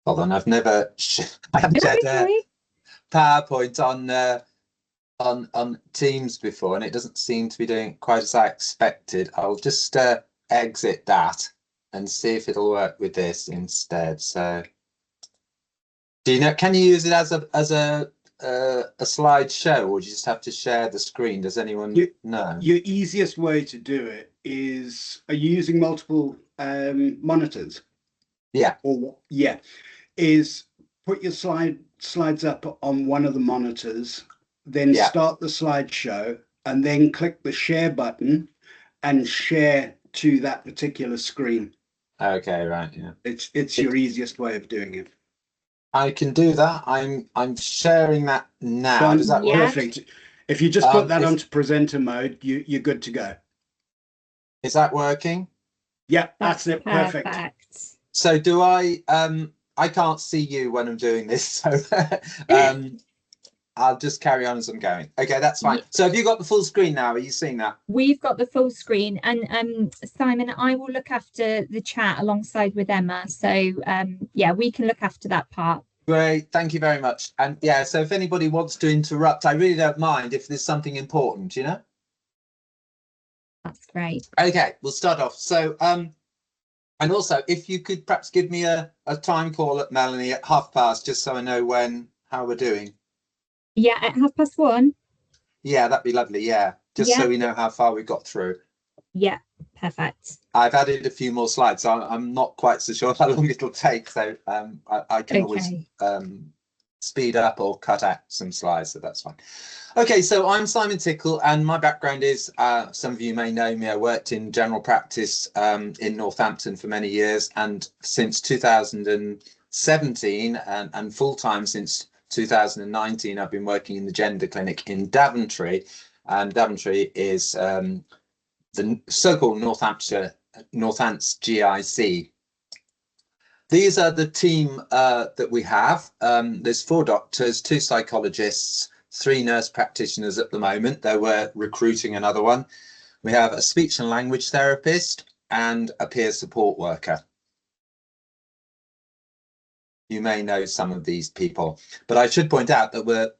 Hold on, I've never I haven't shared PowerPoint on Teams before, and it doesn't seem to be doing quite as I expected. I'll just exit that and see if it'll work with this instead. So, do you know? Can you use it as a slideshow, or do you just have to share the screen? Does anyone know? Your easiest way to do it is, are you using multiple monitors? Yeah. Or yeah, is put your slides up on one of the monitors, then start the slideshow, and then click the share button and share to that particular screen. Okay, right. Yeah. It's your easiest way of doing it. I can do that. I'm sharing that now. Does that work? Perfect. If you just put that onto presenter mode, you're good to go. Is that working? Yeah, that's it. Perfect. So do I can't see you when I'm doing this, so I'll just carry on as I'm going. Okay, that's fine. So have you got the full screen now? Are you seeing that? We've got the full screen, and Simon, I will look after the chat alongside with Emma. So yeah, we can look after that part. Great, thank you very much. And yeah, so if anybody wants to interrupt, I really don't mind if there's something important, you know? That's great. Okay, we'll start off. So and also, if you could perhaps give me a time call at Melanie at 1:30, just so I know how we're doing. Yeah, at 1:30. Yeah, that'd be lovely. Yeah, just so we know how far we've got through. Yeah, perfect. I've added a few more slides, so I'm not quite so sure how long it'll take. So I can always speed up or cut out some slides, so that's fine. Okay, so I'm Simon Tickle, and my background is, some of you may know me, I worked in general practice in Northampton for many years, and since 2017 and full-time since 2019, I've been working in the gender clinic in Daventry, and Daventry is the so-called Northants GIC. These are the team that we have. There's 4 doctors, 2 psychologists, 3 nurse practitioners at the moment, though we're recruiting another one. We have a speech and language therapist and a peer support worker. You may know some of these people, but I should point out that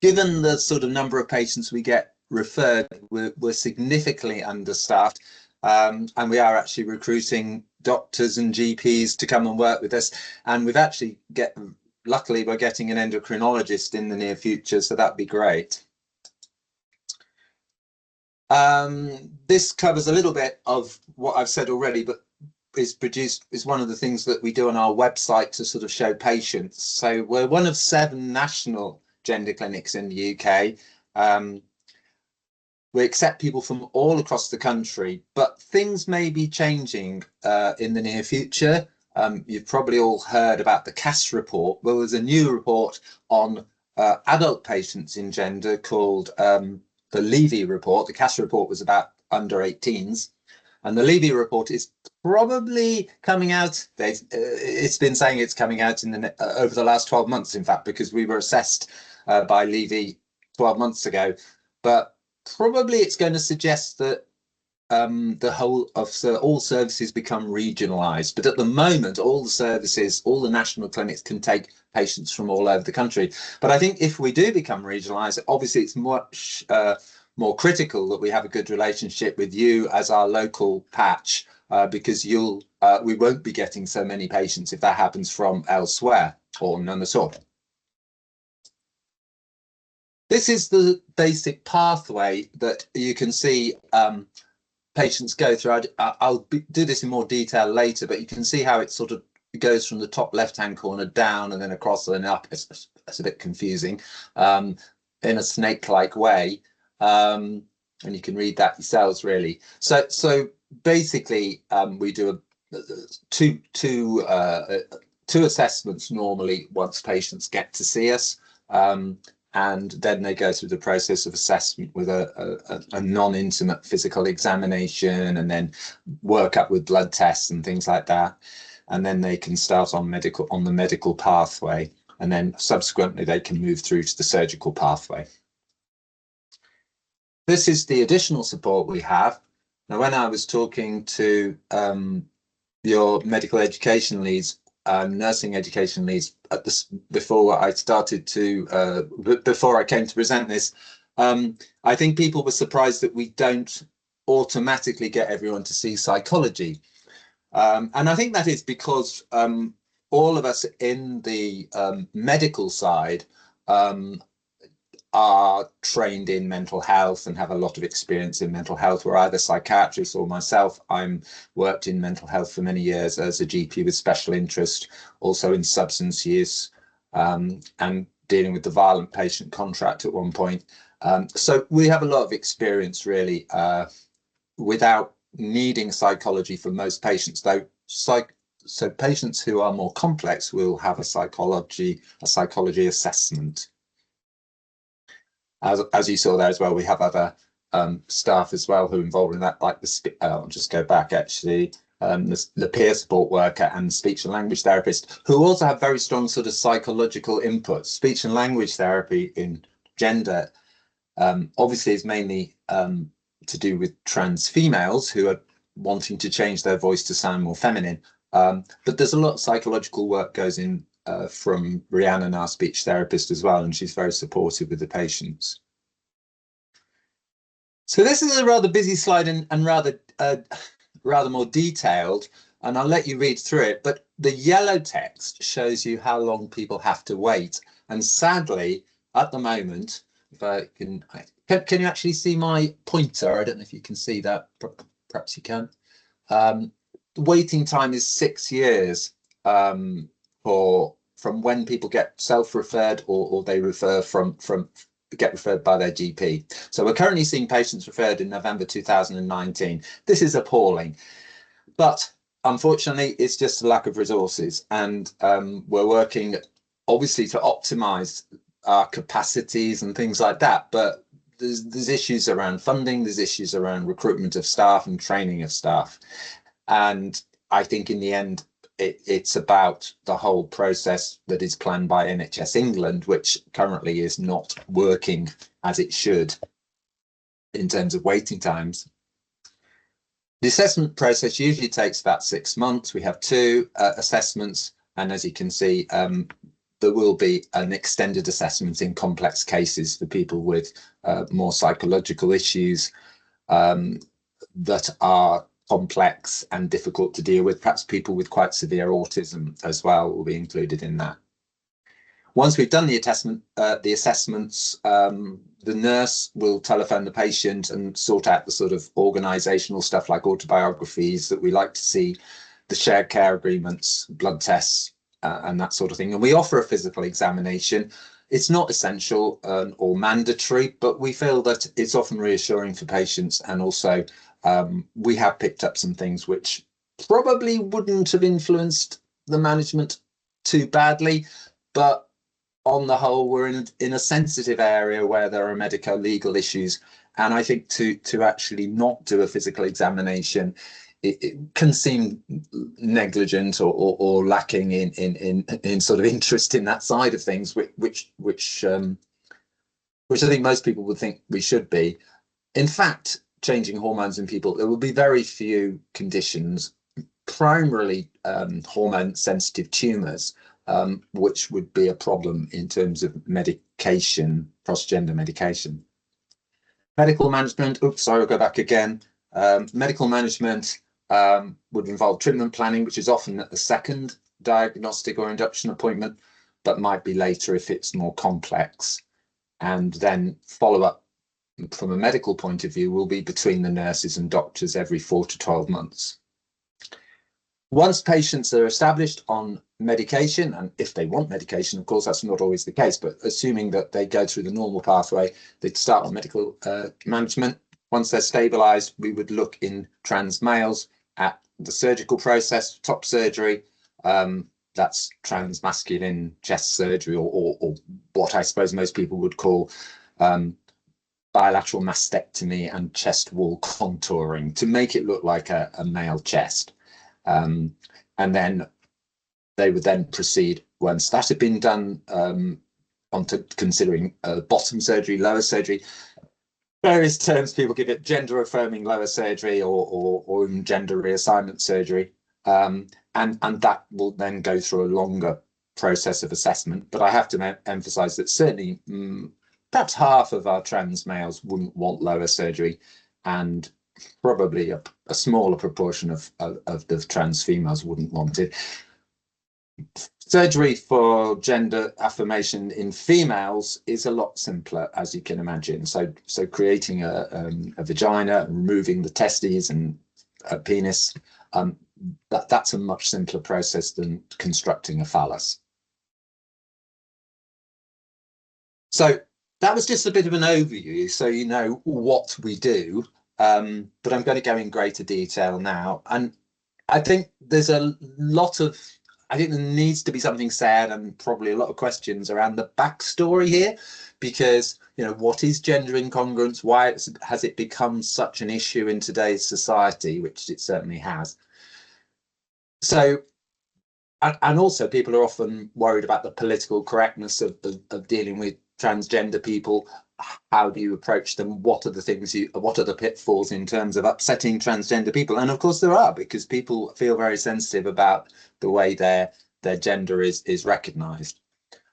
given the sort of number of patients we get referred, we're significantly understaffed, and we are actually recruiting doctors and GPs to come and work with us, and we've actually luckily we're getting an endocrinologist in the near future, so that'd be great. This covers a little bit of what I've said already, but is one of the things that we do on our website to sort of show patients. So we're one of 7 national gender clinics in the UK. We accept people from all across the country, but things may be changing in the near future. You've probably all heard about the CAS report. Well, there's a new report on adult patients in gender called the Levy report. The CAS report was about under 18s, and the Levy report is probably coming out. It's been saying it's coming out in over the last 12 months, in fact, because we were assessed by Levy 12 months ago. But probably it's going to suggest that the whole of all services become regionalised, but at the moment all the services, all the national clinics can take patients from all over the country. But I think if we do become regionalised, obviously it's much more critical that we have a good relationship with you as our local patch, because we won't be getting so many patients if that happens from elsewhere, or none at all. This is the basic pathway that you can see patients go through. I'll do this in more detail later, but you can see how it sort of goes from the top left-hand corner down and then across and up. It's a bit confusing in a snake-like way, and you can read that yourselves, really. So basically, we do two assessments normally once patients get to see us. And then they go through the process of assessment with a non-intimate physical examination, and then work up with blood tests and things like that. And then they can start on the medical pathway, and then subsequently they can move through to the surgical pathway. This is the additional support we have. Now, when I was talking to your medical education leads, nursing education leads at this before I started to before I came to present this. I think people were surprised that we don't automatically get everyone to see psychology, and I think that is because all of us in the medical side are trained in mental health and have a lot of experience in mental health. We're either psychiatrists or myself. I'm worked in mental health for many years as a GP with special interest, also in substance use, and dealing with the violent patient contract at one point. So we have a lot of experience really without needing psychology for most patients, though. So patients who are more complex will have a psychology assessment. As you saw there as well, we have other staff as well who are involved in that, like I'll just go back actually, the peer support worker and speech and language therapist, who also have very strong sort of psychological input. Speech and language therapy in gender obviously is mainly to do with trans females who are wanting to change their voice to sound more feminine. But there's a lot of psychological work goes in from Rhiannon, our speech therapist as well, and she's very supportive with the patients. So this is a rather busy slide and rather more detailed, and I'll let you read through it, but the yellow text shows you how long people have to wait. And sadly, at the moment, if I can you actually see my pointer? I don't know if you can see that, perhaps you can. The waiting time is 6 years from when people get self-referred or they refer get referred by their GP. So we're currently seeing patients referred in November 2019. This is appalling, but unfortunately it's just a lack of resources, and we're working obviously to optimize our capacities and things like that, but there's issues around funding, there's issues around recruitment of staff and training of staff, and I think in the end it's about the whole process that is planned by NHS England, which currently is not working as it should in terms of waiting times. The assessment process usually takes about 6 months. We have 2 assessments, and as you can see, there will be an extended assessment in complex cases for people with more psychological issues that are complex and difficult to deal with. Perhaps people with quite severe autism as well will be included in that. Once we've done the assessments, the nurse will telephone the patient and sort out the sort of organisational stuff like autobiographies that we like to see, the shared care agreements, blood tests, and that sort of thing. And we offer a physical examination. It's not essential or mandatory, but we feel that it's often reassuring for patients, and also we have picked up some things which probably wouldn't have influenced the management too badly, but on the whole, we're in a sensitive area where there are medico legal issues, and I think to actually not do a physical examination, it can seem negligent or lacking in sort of interest in that side of things, which I think most people would think we should be. In fact, changing hormones in people, there will be very few conditions, primarily hormone sensitive tumours, which would be a problem in terms of medication, cross-gender medication. Medical management, oops, sorry, I'll go back again. Medical management would involve treatment planning, which is often at the second diagnostic or induction appointment, but might be later if it's more complex. And then follow-up from a medical point of view will be between the nurses and doctors every 4 to 12 months. Once patients are established on medication, and if they want medication, of course, that's not always the case, but assuming that they go through the normal pathway, they'd start on medical management. Once they're stabilised, we would look in trans males at the surgical process, top surgery, that's transmasculine chest surgery, or what I suppose most people would call bilateral mastectomy and chest wall contouring to make it look like a male chest. And then they would then proceed, once that had been done, onto considering bottom surgery, lower surgery. Various terms, people give it gender affirming lower surgery or gender reassignment surgery. and that will then go through a longer process of assessment. But I have to emphasize that certainly perhaps half of our trans males wouldn't want lower surgery, and probably a smaller proportion of the trans females wouldn't want it. Surgery for gender affirmation in females is a lot simpler, as you can imagine. So creating a vagina, removing the testes and a penis, that's a much simpler process than constructing a phallus. So that was just a bit of an overview, so you know what we do, but I'm going to go in greater detail now. And I think there's a lot of, I think there needs to be something said, and probably a lot of questions around the backstory here, because, you know, what is gender incongruence? Why has it become such an issue in today's society, which it certainly has? So, and also people are often worried about the political correctness of dealing with transgender people. How do you approach them? What are the things what are the pitfalls in terms of upsetting transgender people? And of course there are, because people feel very sensitive about the way their gender is recognized.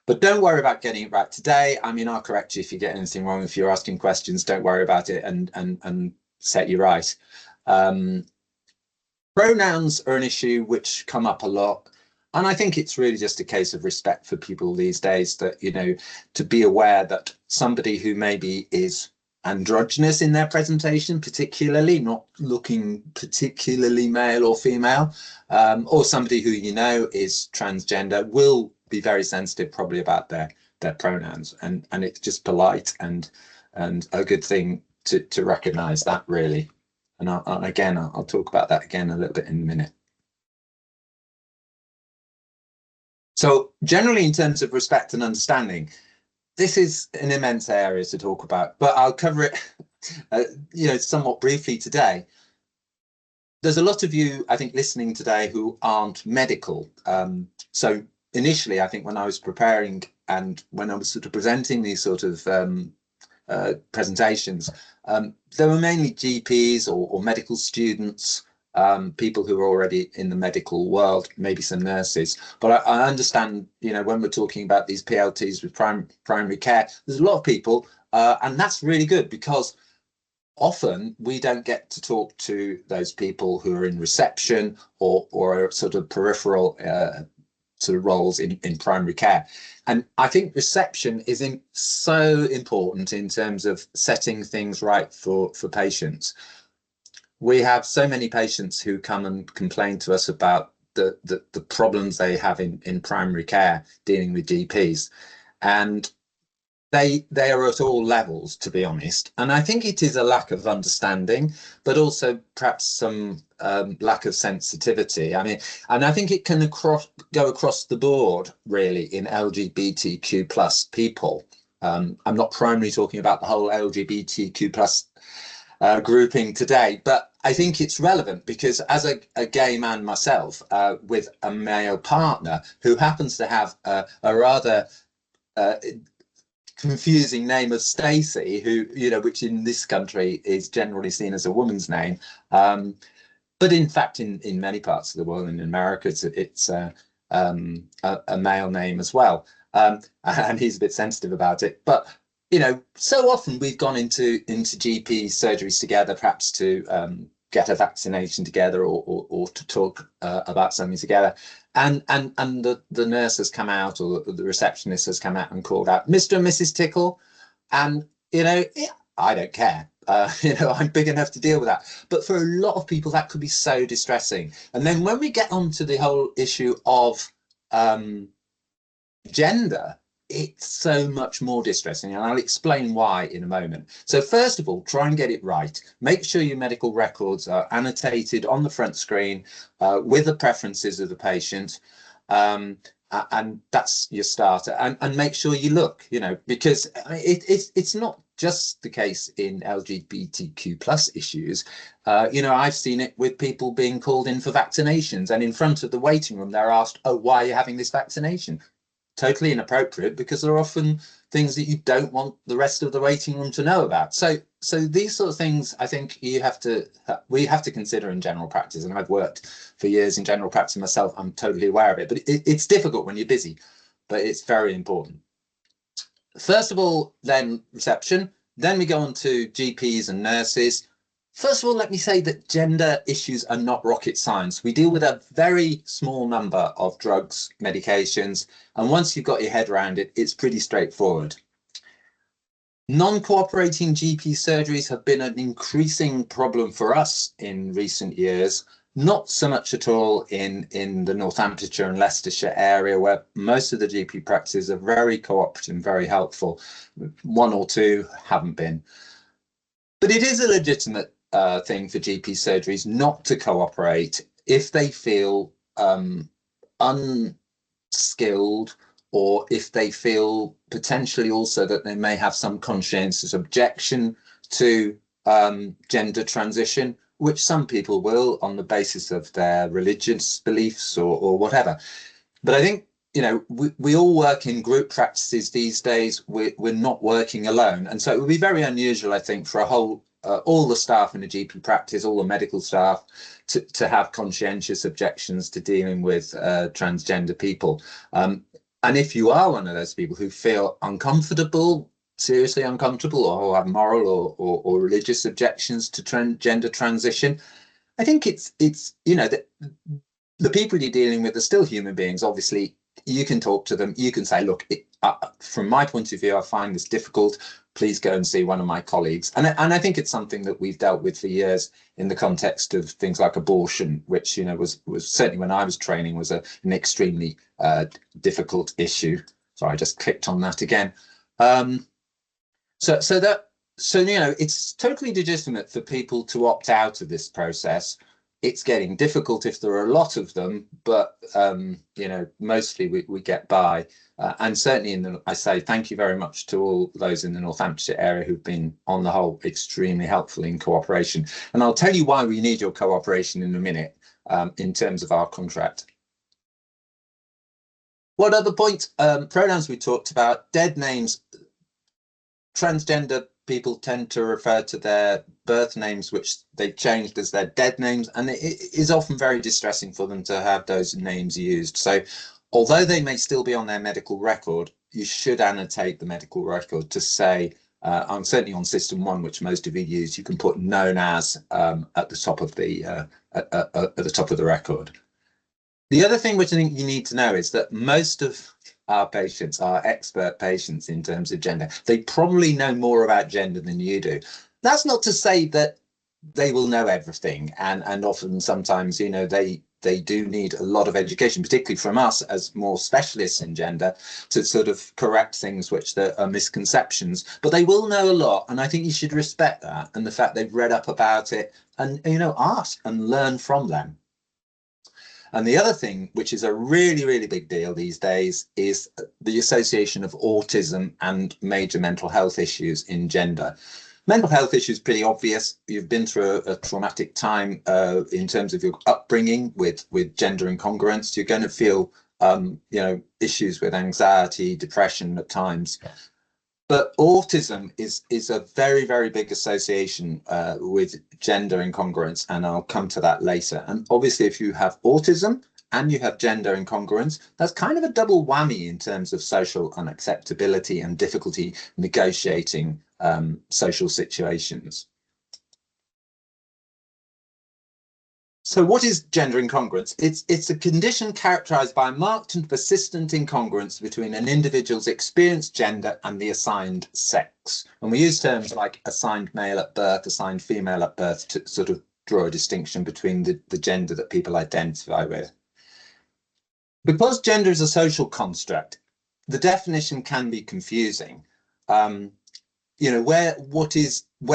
But don't worry about getting it right today. I mean, I'll correct you if you get anything wrong. If you're asking questions, don't worry about it, and set you right. Pronouns are an issue which come up a lot. And I think it's really just a case of respect for people these days, that, you know, to be aware that somebody who maybe is androgynous in their presentation, particularly not looking particularly male or female, or somebody who, you know, is transgender, will be very sensitive probably about their pronouns, and it's just polite and a good thing to recognize that, really. And I'll talk about that again a little bit in a minute. So generally, in terms of respect and understanding, this is an immense area to talk about, but I'll cover it, you know, somewhat briefly today. There's a lot of you, I think, listening today who aren't medical. So initially, I think when I was preparing and when I was sort of presenting these sort of presentations, there were mainly GPs or medical students, people who are already in the medical world, maybe some nurses. But I understand, you know, when we're talking about these PLTs with primary care, there's a lot of people, and that's really good, because often we don't get to talk to those people who are in reception or sort of peripheral sort of roles in primary care. And I think reception is so important in terms of setting things right for patients. We have so many patients who come and complain to us about the problems they have in primary care dealing with GPs, and they are at all levels, to be honest. And I think it is a lack of understanding, but also perhaps some lack of sensitivity. I mean, and I think it can go across the board, really, in LGBTQ plus people. I'm not primarily talking about the whole LGBTQ plus grouping today, but I think it's relevant because as a gay man myself, with a male partner who happens to have a rather confusing name of Stacey, who, you know, which in this country is generally seen as a woman's name, but in fact in many parts of the world, in America, it's a male name as well, and he's a bit sensitive about it. But you know, so often we've gone into GP surgeries together, perhaps to get a vaccination together, or to talk about something together, and the nurse has come out, or the receptionist has come out and called out Mr. and Mrs. Tickle, and you know, I don't care. You know, I'm big enough to deal with that. But for a lot of people, that could be so distressing. And then when we get onto the whole issue of gender, it's so much more distressing, and I'll explain why in a moment. So first of all, try and get it right. Make sure your medical records are annotated on the front screen with the preferences of the patient, and that's your starter. And make sure you look, you know, because it's not just the case in LGBTQ plus issues. You know, I've seen it with people being called in for vaccinations, and in front of the waiting room, they're asked, "Oh, why are you having this vaccination?" Totally inappropriate, because they're often things that you don't want the rest of the waiting room to know about. So these sort of things, I think we have to consider in general practice. And I've worked for years in general practice myself. I'm totally aware of it, but it's difficult when you're busy, but it's very important. First of all, then reception. Then we go on to GPs and nurses. First of all, let me say that gender issues are not rocket science. We deal with a very small number of drugs, medications, and once you've got your head around it, it's pretty straightforward. Non-cooperating GP surgeries have been an increasing problem for us in recent years, not so much at all in the Northamptonshire and Leicestershire area, where most of the GP practices are very cooperative and very helpful. One or two haven't been. But it is a legitimate thing for GP surgeries not to cooperate if they feel unskilled, or if they feel potentially also that they may have some conscientious objection to gender transition, which some people will on the basis of their religious beliefs or whatever. But I think, you know, we all work in group practices these days. We're not working alone. And so it would be very unusual, I think, for all the staff in a GP practice, all the medical staff, to have conscientious objections to dealing with transgender people. And if you are one of those people who feel uncomfortable, seriously uncomfortable, or have moral or religious objections to gender transition, I think it's you know, the people you're dealing with are still human beings. Obviously, you can talk to them. You can say, look, from my point of view, I find this difficult. Please go and see one of my colleagues. And I think it's something that we've dealt with for years in the context of things like abortion, which, you know, was certainly when I was training was an extremely difficult issue. Sorry, I just clicked on that again. So you know, it's totally legitimate for people to opt out of this process. It's getting difficult if there are a lot of them, but you know, mostly we get by. And certainly I say thank you very much to all those in the Northamptonshire area who've been, on the whole, extremely helpful in cooperation. And I'll tell you why we need your cooperation in a minute in terms of our contract. What other points? Pronouns we talked about, dead names. Transgender people tend to refer to their birth names, which they've changed as their dead names, and it is often very distressing for them to have those names used. So although they may still be on their medical record, you should annotate the medical record to say, certainly on System 1, which most of you use, you can put known as at the top of the record. The other thing which I think you need to know is that most of our patients are expert patients in terms of gender. They probably know more about gender than you do. That's not to say that they will know everything, and often sometimes, you know, they do need a lot of education, particularly from us as more specialists in gender, to sort of correct things which are misconceptions. But they will know a lot, and I think you should respect that, and the fact they've read up about it, and, you know, ask and learn from them. And the other thing, which is a really, really big deal these days, is the association of autism and major mental health issues in gender. Mental health issues pretty obvious. You've been through a traumatic time in terms of your upbringing with gender incongruence. You're going to feel, you know, issues with anxiety, depression at times. But autism is a very, very big association with gender incongruence, and I'll come to that later. And obviously, if you have autism and you have gender incongruence, that's kind of a double whammy in terms of social unacceptability and difficulty negotiating social situations. So what is gender incongruence? It's a condition characterized by marked and persistent incongruence between an individual's experienced gender and the assigned sex. And we use terms like assigned male at birth, assigned female at birth to sort of draw a distinction between the gender that people identify with. Because gender is a social construct, the definition can be confusing. You know, where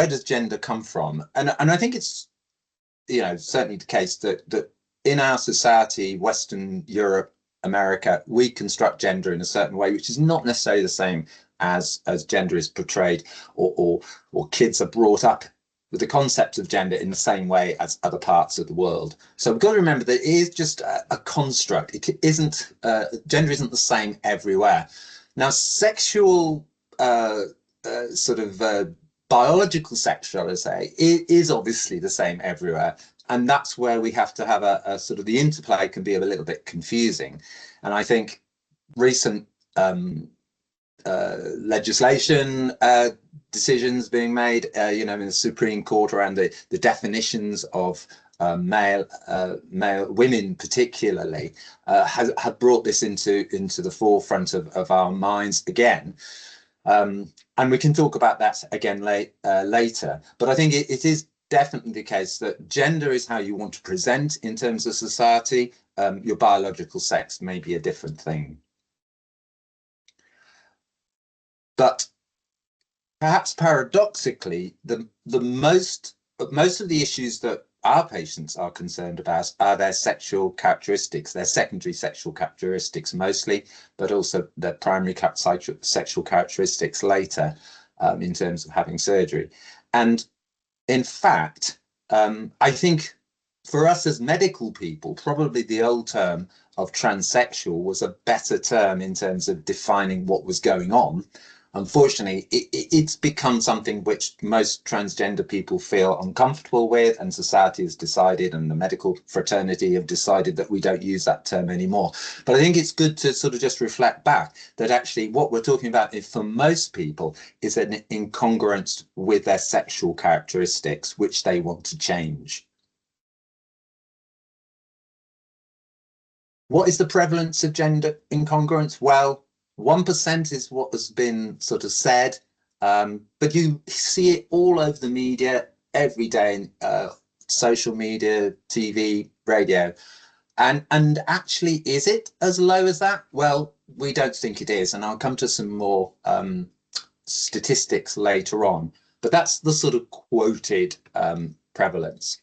does gender come from? And I think it's, you know, certainly the case that in our society, Western Europe, America, we construct gender in a certain way, which is not necessarily the same as gender is portrayed, or kids are brought up with the concept of gender in the same way as other parts of the world. So we've got to remember that it is just a construct. It isn't, gender isn't the same everywhere. Now, sexual biological sex, shall I say, is obviously the same everywhere. And that's where we have to have a sort of, the interplay can be a little bit confusing. And I think recent legislation decisions being made, in the Supreme Court around the definitions of male women particularly, have brought this into the forefront of our minds again. And we can talk about that again later. But I think it is definitely the case that gender is how you want to present in terms of society. Your biological sex may be a different thing. But perhaps paradoxically, the most of the issues that our patients are concerned about are their sexual characteristics, their secondary sexual characteristics mostly, but also their primary sexual characteristics later, in terms of having surgery. And in fact, I think for us as medical people, probably the old term of transsexual was a better term in terms of defining what was going on. Unfortunately, it's become something which most transgender people feel uncomfortable with, and society has decided, and the medical fraternity have decided, that we don't use that term anymore. But I think it's good to sort of just reflect back that actually what we're talking about for most people is an incongruence with their sexual characteristics, which they want to change. What is the prevalence of gender incongruence? Well, 1% is what has been sort of said, but you see it all over the media every day, social media, TV, radio. And actually, is it as low as that? Well, we don't think it is, and I'll come to some more statistics later on, but that's the sort of quoted prevalence.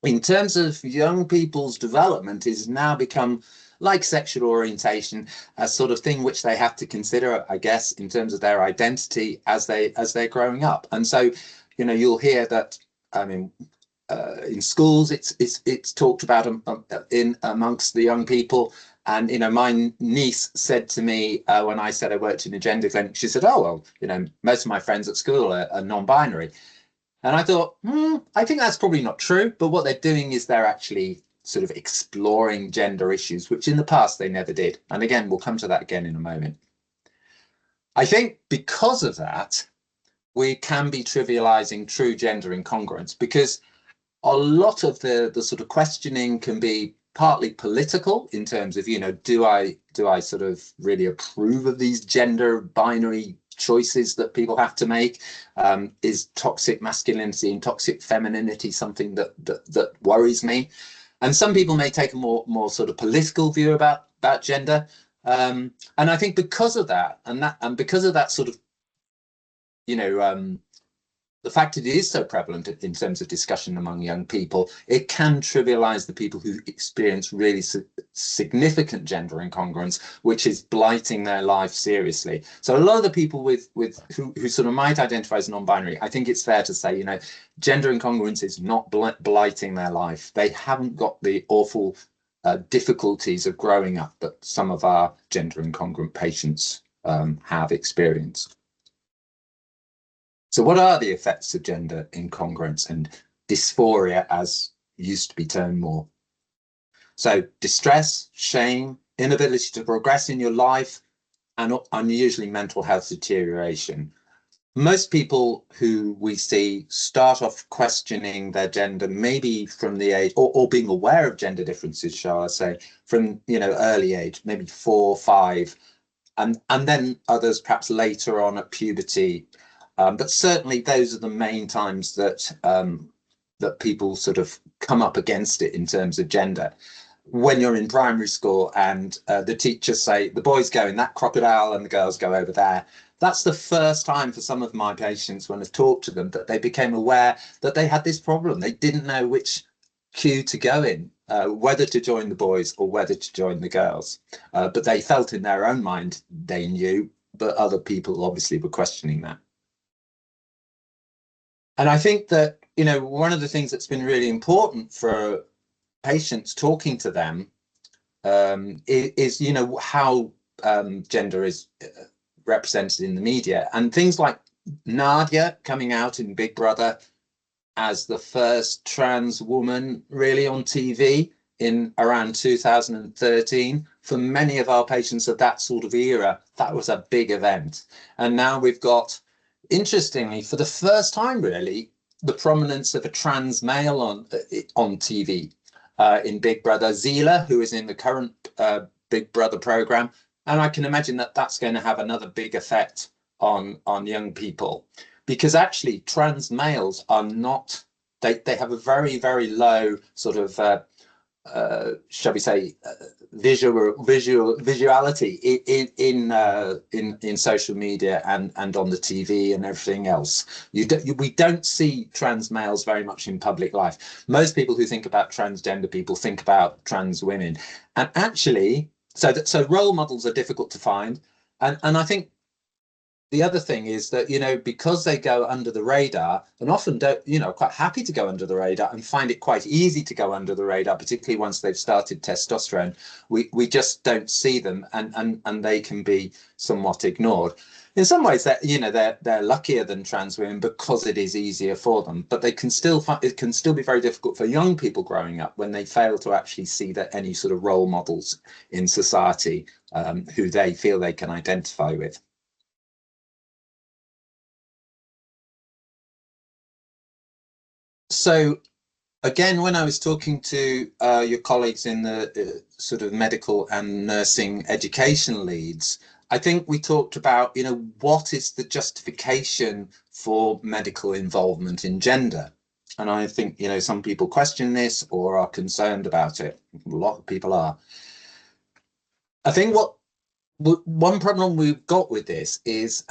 In terms of young people's development, is now become, like sexual orientation, a sort of thing which they have to consider, I guess, in terms of their identity as they're growing up. And so, you'll hear that, I mean, in schools, it's talked about in amongst the young people. And my niece said to me, when I said I worked in a gender clinic, she said, "Oh well, most of my friends at school are non-binary." And I thought, I think that's probably not true. But what they're doing is they're actually sort of exploring gender issues, which in the past they never did. And again, we'll come to that again in a moment. I think because of that, we can be trivializing true gender incongruence, because a lot of the sort of questioning can be partly political in terms of, do I sort of really approve of these gender binary choices that people have to make? Is toxic masculinity and toxic femininity something that worries me? And some people may take a more sort of political view about gender, and I think because of that, and because of that sort of, the fact it is so prevalent in terms of discussion among young people, it can trivialize the people who experience really significant gender incongruence, which is blighting their life seriously. So a lot of the people who sort of might identify as non-binary, I think it's fair to say, gender incongruence is not blighting their life. They haven't got the awful difficulties of growing up that some of our gender incongruent patients have experienced. So what are the effects of gender incongruence and dysphoria, as used to be termed more? So distress, shame, inability to progress in your life, and unusually mental health deterioration. Most people who we see start off questioning their gender, maybe from the age, or being aware of gender differences, shall I say, from early age, maybe 4 or 5, and then others perhaps later on at puberty. But certainly those are the main times that that people sort of come up against it in terms of gender. When you're in primary school and the teachers say, the boys go in that crocodile and the girls go over there, that's the first time for some of my patients, when I've talked to them, that they became aware that they had this problem. They didn't know which queue to go in, whether to join the boys or whether to join the girls. But they felt in their own mind they knew, but other people obviously were questioning that. And I think that, one of the things that's been really important for patients talking to them is how gender is represented in the media. And things like Nadia coming out in Big Brother as the first trans woman really on TV in around 2013. For many of our patients of that sort of era, that was a big event. And now we've got, interestingly, for the first time really, the prominence of a trans male on TV in Big Brother, Zila, who is in the current Big Brother program. And I can imagine that that's going to have another big effect on young people, because actually trans males are not, they have a very, very low sort of shall we say visuality in social media and on the TV and everything else. We don't see trans males very much in public life. Most people who think about transgender people think about trans women, and actually so role models are difficult to find, and I think the other thing is that, you know, because they go under the radar, and often don't, you know, quite happy to go under the radar and find it quite easy to go under the radar, particularly once they've started testosterone, we just don't see them, and they can be somewhat ignored. In some ways, that, you know, they're luckier than trans women because it is easier for them, but they can still it can still be very difficult for young people growing up when they fail to actually see that any sort of role models in society who they feel they can identify with. So again, when I was talking to your colleagues in the sort of medical and nursing education leads, I think we talked about, you know, what is the justification for medical involvement in gender? And I think, you know, some people question this or are concerned about it. A lot of people are. I think one problem we've got with this is,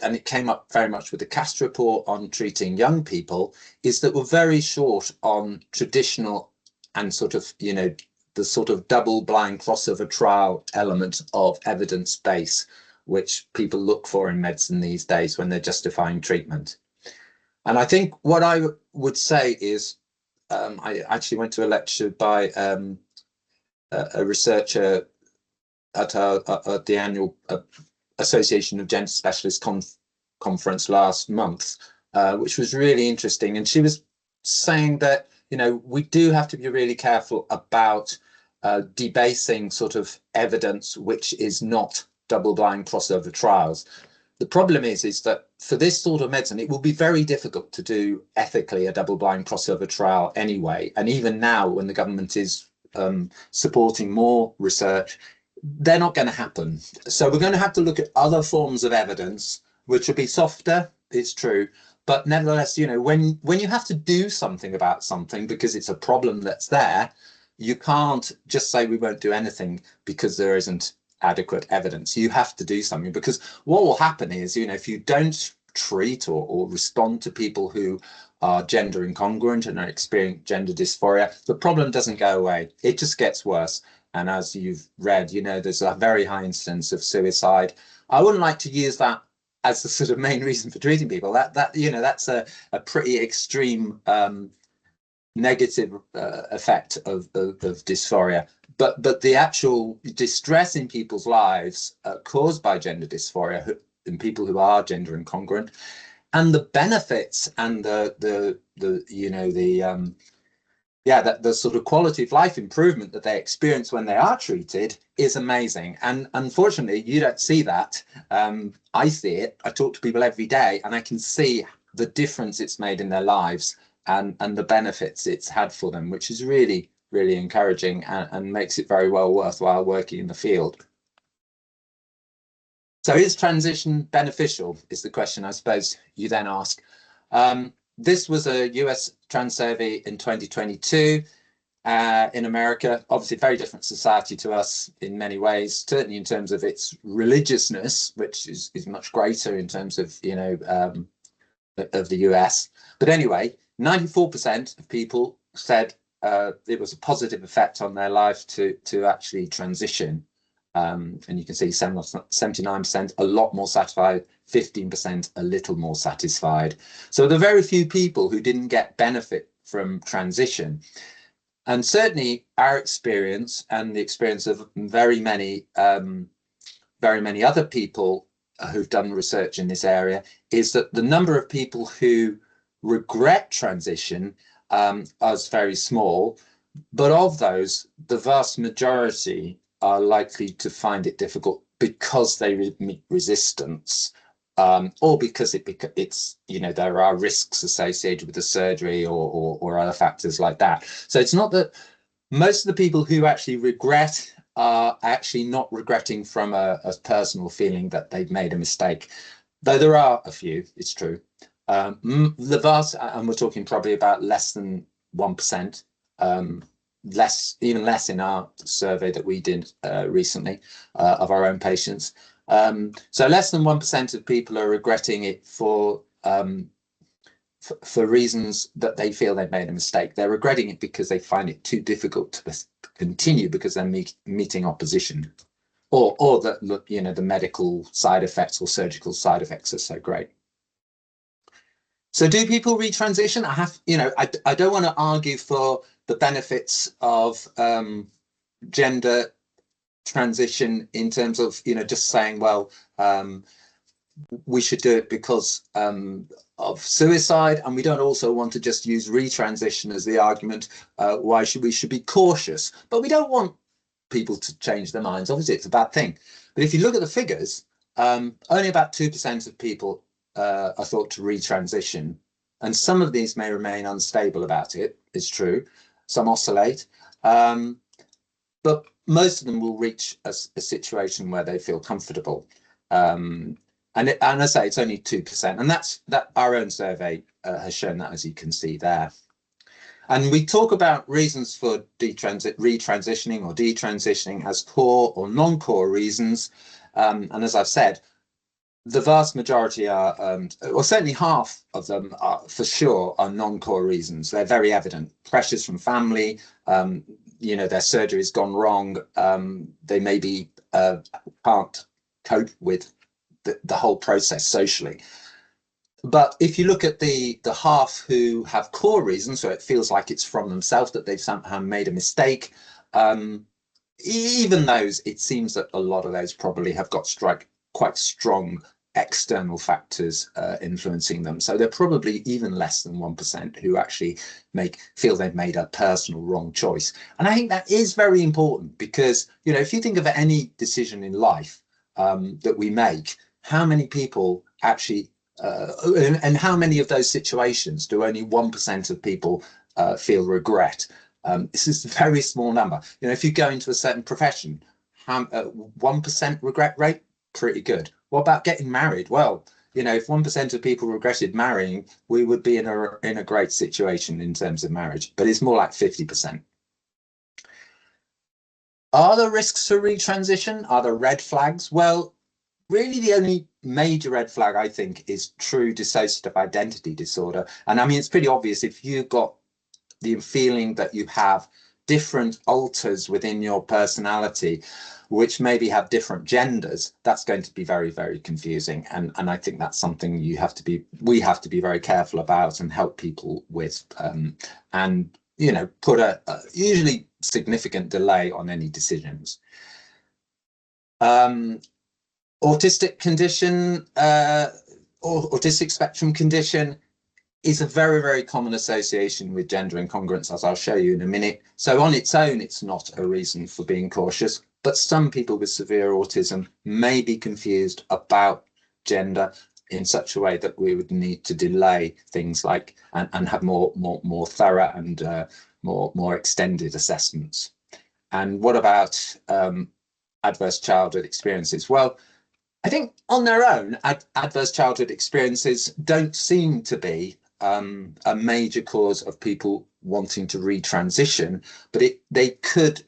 and it came up very much with the CAST report on treating young people, is that we're very short on traditional and sort of, you know, the sort of double-blind crossover trial element of evidence base, which people look for in medicine these days when they're justifying treatment. And I think what I would say is, I actually went to a lecture by a researcher at the annual Association of Gender Specialists conference last month, which was really interesting. And she was saying that, you know, we do have to be really careful about debasing sort of evidence which is not double-blind crossover trials. The problem is that for this sort of medicine, it will be very difficult to do ethically a double-blind crossover trial anyway. And even now, when the government is supporting more research, they're not going to happen. So we're going to have to look at other forms of evidence, which will be softer, it's true, but nevertheless, you know, when you have to do something about something because it's a problem that's there, you can't just say we won't do anything because there isn't adequate evidence. You have to do something, because what will happen is, you know, if you don't treat or respond to people who are gender incongruent and are experiencing gender dysphoria, the problem doesn't go away. It just gets worse. And as you've read, you know, there's a very high incidence of suicide. I wouldn't like to use that as the sort of main reason for treating people. That you know, that's a pretty extreme negative effect of dysphoria. But the actual distress in people's lives caused by gender dysphoria in people who are gender incongruent, and the benefits and the you know, the the sort of quality of life improvement that they experience when they are treated is amazing. And unfortunately, you don't see that. I see it. I talk to people every day, and I can see the difference it's made in their lives and the benefits it's had for them, which is really, really encouraging and makes it very well worthwhile working in the field. So is transition beneficial, is the question I suppose you then ask. This was a US trans survey in 2022 in America. Obviously, very different society to us in many ways, certainly in terms of its religiousness, which is much greater in terms of, you know, of the US. But anyway, 94% of people said it was a positive effect on their life to actually transition. And you can see 79% a lot more satisfied, 15% a little more satisfied. So there are very few people who didn't get benefit from transition. And certainly our experience and the experience of very many other people who've done research in this area is that the number of people who regret transition is very small, but of those, the vast majority are likely to find it difficult because they meet resistance, or because it's, you know, there are risks associated with the surgery or other factors like that. So it's not that most of the people who actually regret are actually not regretting from a personal feeling that they've made a mistake, though there are a few, it's true. The vast, and we're talking probably about less than 1%, even less in our survey that we did recently of our own patients. So less than 1% of people are regretting it for reasons that they feel they've made a mistake. They're regretting it because they find it too difficult to continue because they're meeting opposition, or that, you know, the medical side effects or surgical side effects are so great. So do people retransition? I don't want to argue for the benefits of gender transition in terms of, you know, just saying, well, we should do it because of suicide, and we don't also want to just use retransition as the argument why we should be cautious. But we don't want people to change their minds. Obviously, it's a bad thing. But if you look at the figures, only about 2% of people are thought to retransition, and some of these may remain unstable about it. It's true. Some oscillate, but most of them will reach a situation where they feel comfortable. And I say it's only 2%, and that our own survey has shown that, as you can see there. And we talk about reasons for retransitioning or detransitioning as core or non-core reasons. And as I've said, the vast majority are, or certainly half of them are, for sure, are non-core reasons. They're very evident. Pressures from family, you know, their surgery's gone wrong. They maybe can't cope with the whole process socially. But if you look at the half who have core reasons, so it feels like it's from themselves that they've somehow made a mistake, even those, it seems that a lot of those probably have got quite strong external factors influencing them. So they're probably even less than 1% who actually feel they've made a personal wrong choice. And I think that is very important because, you know, if you think of any decision in life that we make, how many people actually, and how many of those situations do only 1% of people feel regret? This is a very small number. You know, if you go into a certain profession, 1% regret rate, pretty good. What about getting married? Well, you know, if 1% of people regretted marrying, we would be in a great situation in terms of marriage, but it's more like 50%. Are there risks for retransition? Are there red flags? Well, really the only major red flag, I think, is true dissociative identity disorder. And I mean, it's pretty obvious if you've got the feeling that you have different alters within your personality, which maybe have different genders, that's going to be very, very confusing. And I think that's something we have to be very careful about and help people with, and, you know, put a usually significant delay on any decisions. Autistic condition, or autistic spectrum condition, is a very, very common association with gender incongruence, as I'll show you in a minute. So on its own, it's not a reason for being cautious, but some people with severe autism may be confused about gender in such a way that we would need to delay things like and have more thorough and more extended assessments. And what about adverse childhood experiences? Well, I think on their own, adverse childhood experiences don't seem to be a major cause of people wanting to retransition, but they could,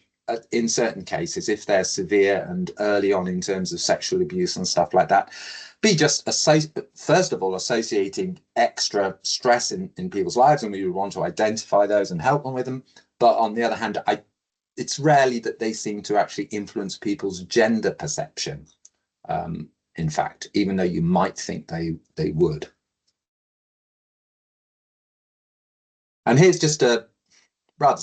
in certain cases, if they're severe and early on in terms of sexual abuse and stuff like that, be just first of all associating extra stress in people's lives, and we would want to identify those and help them with them. But on the other hand, it's rarely that they seem to actually influence people's gender perception. In fact, even though you might think they would. And here's just a rather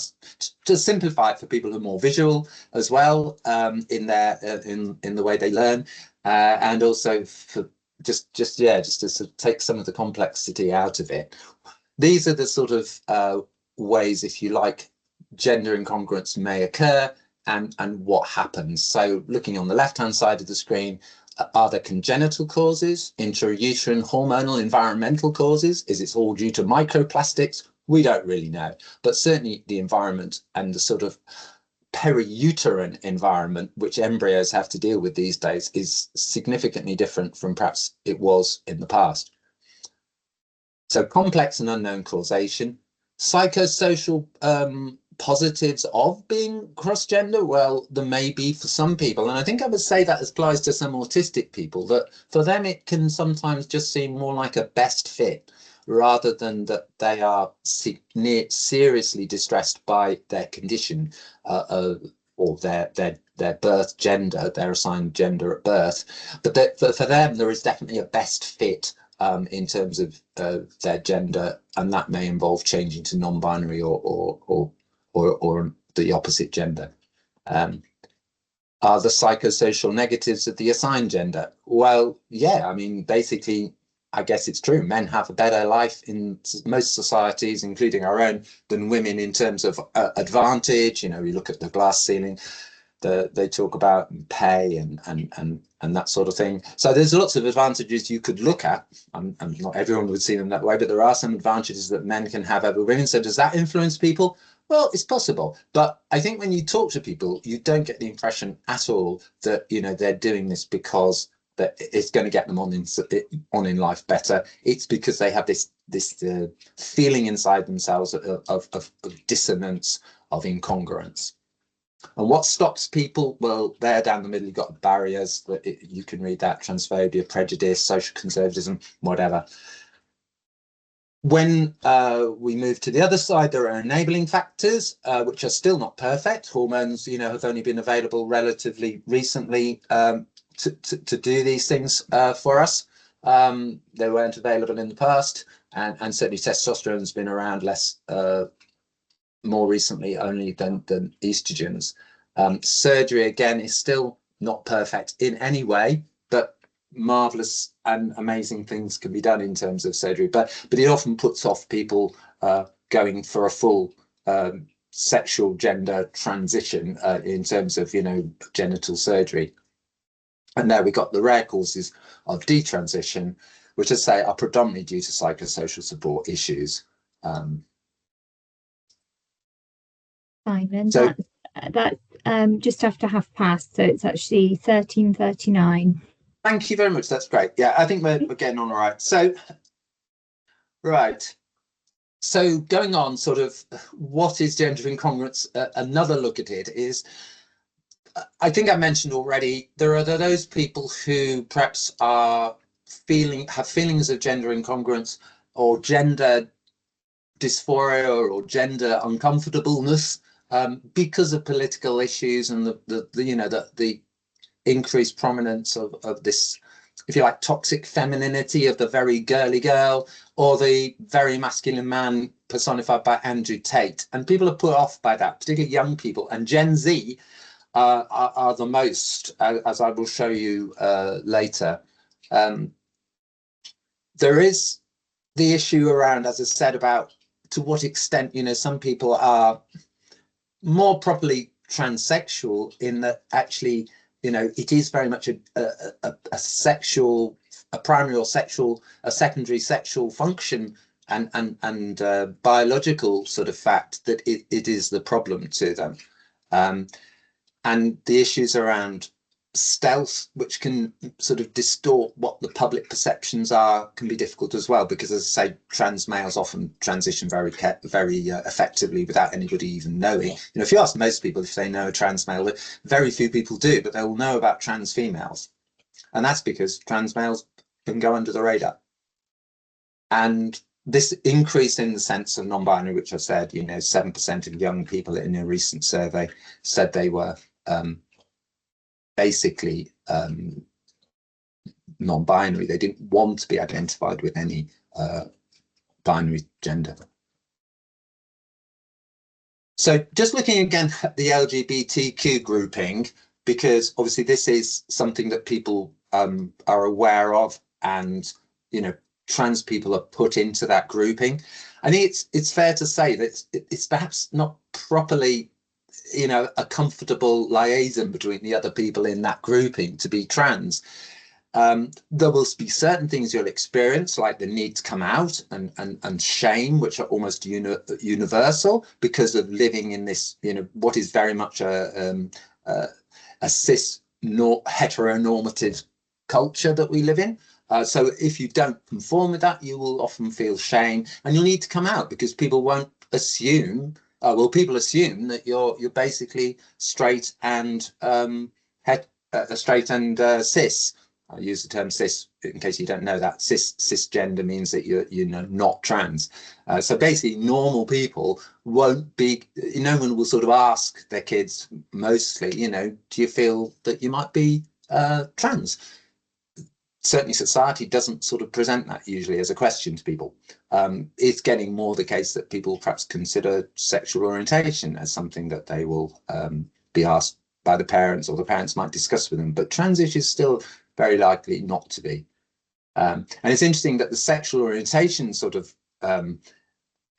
to simplify it for people who are more visual as well, in the way they learn. and also for just to sort of take some of the complexity out of it. These are the sort of ways, if you like, gender incongruence may occur, and what happens. So looking on the left-hand side of the screen, are there congenital causes, intrauterine, hormonal, environmental causes? Is it all due to microplastics? We don't really know, but certainly the environment and the sort of periuterine environment which embryos have to deal with these days is significantly different from perhaps it was in the past. So complex and unknown causation. Psychosocial positives of being cross-gender, well, there may be for some people, and I think I would say that applies to some autistic people, that for them it can sometimes just seem more like a best fit rather than that they are seriously distressed by their condition or their birth gender, their assigned gender at birth. But that for them there is definitely a best fit in terms of their gender, and that may involve changing to non-binary or the opposite gender. Are the psychosocial negatives of the assigned gender? Well, yeah, I mean, basically, I guess it's true. Men have a better life in most societies, including our own, than women in terms of advantage. You know, you look at the glass ceiling, they talk about pay and that sort of thing. So there's lots of advantages you could look at, and not everyone would see them that way, but there are some advantages that men can have over women. So does that influence people? Well, it's possible, but I think when you talk to people, you don't get the impression at all that, you know, they're doing this because that it's going to get them on in life better. It's because they have this feeling inside themselves of dissonance, of incongruence. And what stops people? Well, there down the middle, you've got barriers that you can read that: transphobia, prejudice, social conservatism, whatever. When we move to the other side, there are enabling factors, which are still not perfect. Hormones, you know, have only been available relatively recently to do these things for us. They weren't available in the past, and certainly testosterone has been around less, more recently only than estrogens. Surgery, again, is still not perfect in any way, but marvelous and amazing things can be done in terms of surgery, but it often puts off people going for a full sexual gender transition in terms of, you know, genital surgery. And there we got the rare causes of detransition, which I say are predominantly due to psychosocial support issues. Simon, so that's just after 1/2 so it's actually 13:39. Thank you very much. That's great. Yeah, I think we're getting on all right. So, right. So going on, sort of, what is gender incongruence? Another look at it is, I think I mentioned already, there are those people who perhaps have feelings of gender incongruence or gender dysphoria or gender uncomfortableness because of political issues and the increased prominence of this, if you like, toxic femininity of the very girly girl or the very masculine man personified by Andrew Tate. And people are put off by that, particularly young people. And Gen Z are the most, as I will show you later. There is the issue around, as I said, about to what extent, you know, some people are more properly transsexual in that actually, you know, it is very much a primary or a secondary sexual function and biological sort of fact that it is the problem to them. And the issues around stealth, which can sort of distort what the public perceptions are, can be difficult as well, because, as I say, trans males often transition very effectively without anybody even knowing. You know, if you ask most people if they know a trans male, very few people do, but they will know about trans females, and that's because trans males can go under the radar. And this increase in the sense of non-binary, which I said, you know, 7% of young people in a recent survey said they were basically non-binary. They didn't want to be identified with any binary gender. So just looking again at the LGBTQ grouping, because obviously this is something that people are aware of, and trans people are put into that grouping. I think it's fair to say that it's perhaps not properly a comfortable liaison between the other people in that grouping to be trans. There will be certain things you'll experience, like the need to come out and shame, which are almost universal because of living in this, what is very much a cis heteronormative culture that we live in. So if you don't conform with that, you will often feel shame, and you'll need to come out because people won't assume. People assume that you're basically straight and cis. I use the term cis in case you don't know that. Cisgender means that you're not trans. So basically, normal people won't be. No one will sort of ask their kids mostly. Do you feel that you might be trans? Certainly, society doesn't sort of present that usually as a question to people. It's getting more the case that people perhaps consider sexual orientation as something that they will be asked by the parents, or the parents might discuss with them. But trans issues still very likely not to be. And it's interesting that the sexual orientation sort of,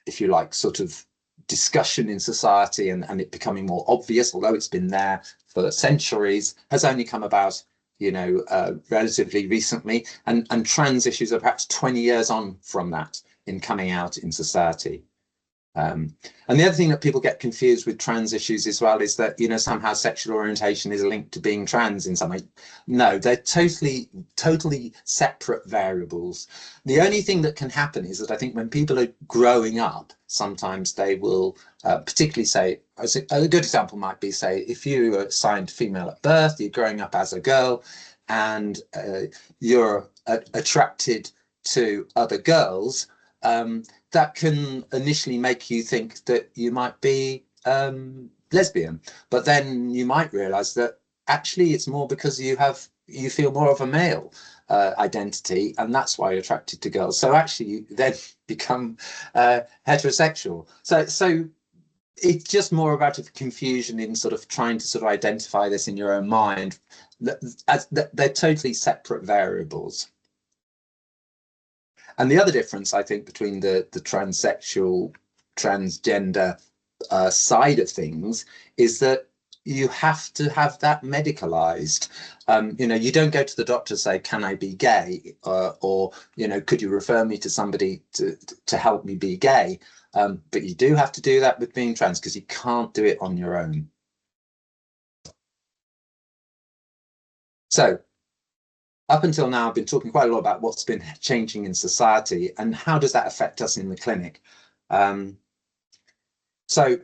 if you like, sort of discussion in society and it becoming more obvious, although it's been there for centuries, has only come about relatively recently, and trans issues are perhaps 20 years on from that in coming out in society. And the other thing that people get confused with trans issues as well is that somehow sexual orientation is linked to being trans in some way. No, they're totally separate variables. The only thing that can happen is that I think when people are growing up, sometimes they will particularly say, a good example might be, say, if you are assigned female at birth, you're growing up as a girl, and you're attracted to other girls, that can initially make you think that you might be lesbian, but then you might realize that actually it's more because you feel more of a male identity, and that's why you're attracted to girls. So actually you then become heterosexual. So it's just more about a confusion in sort of trying to sort of identify this in your own mind, as they're totally separate variables. And the other difference, I think, between the transsexual, transgender side of things is that you have to have that medicalized. You don't go to the doctor and say, can I be gay? Or could you refer me to somebody to help me be gay? But you do have to do that with being trans, because you can't do it on your own. So up until now, I've been talking quite a lot about what's been changing in society and how does that affect us in the clinic. So a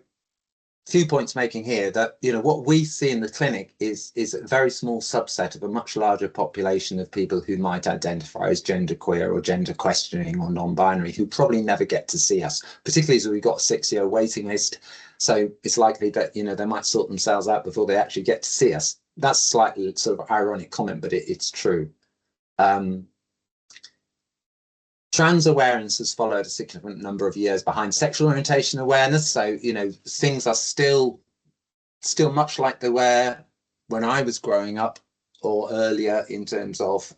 few points making here that, what we see in the clinic is a very small subset of a much larger population of people who might identify as genderqueer or gender questioning or non-binary, who probably never get to see us, particularly as we've got a 6-year waiting list. So it's likely that, they might sort themselves out before they actually get to see us. That's slightly sort of ironic comment, but it's true. Trans awareness has followed a significant number of years behind sexual orientation awareness. So, things are still much like they were when I was growing up or earlier in terms of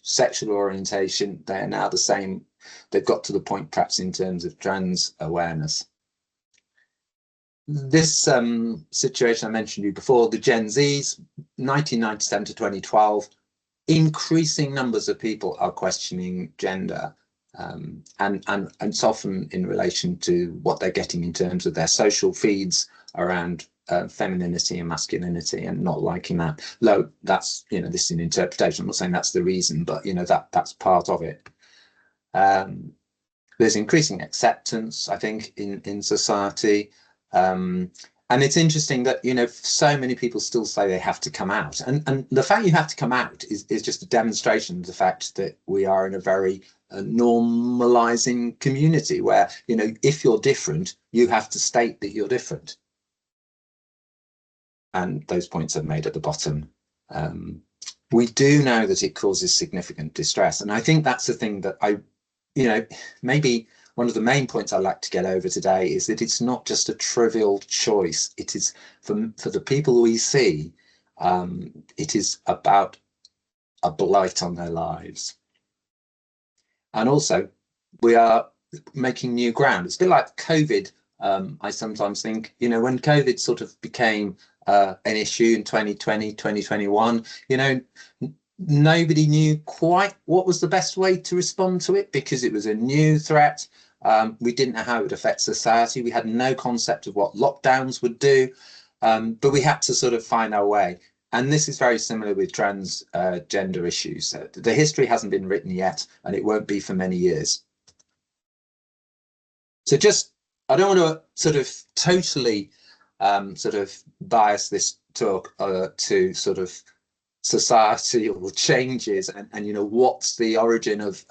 sexual orientation. They are now the same. They've got to the point perhaps in terms of trans awareness. This situation I mentioned you before, the Gen Zs, 1997 to 2012, increasing numbers of people are questioning gender, and it's often in relation to what they're getting in terms of their social feeds around femininity and masculinity, and not liking that. Though that's, this is an interpretation. I'm not saying that's the reason, but that's part of it. There's increasing acceptance, I think, in society. And it's interesting that, so many people still say they have to come out. And the fact you have to come out is just a demonstration of the fact that we are in a very normalizing community where, if you're different, you have to state that you're different. And those points are made at the bottom. We do know that it causes significant distress. And I think that's the thing that maybe one of the main points I'd like to get over today is that it's not just a trivial choice. It is for the people we see, it is about a blight on their lives. And also, we are making new ground. It's a bit like COVID. I sometimes think, you know, when COVID sort of became an issue in 2020, 2021, you know, nobody knew quite what was the best way to respond to it because it was a new threat. We didn't know how it would affect society. We had no concept of what lockdowns would do, but we had to sort of find our way. And this is very similar with transgender issues. The history hasn't been written yet, and it won't be for many years. So just, I don't want to sort of totally sort of bias this talk to sort of societal changes and you know, what's the origin of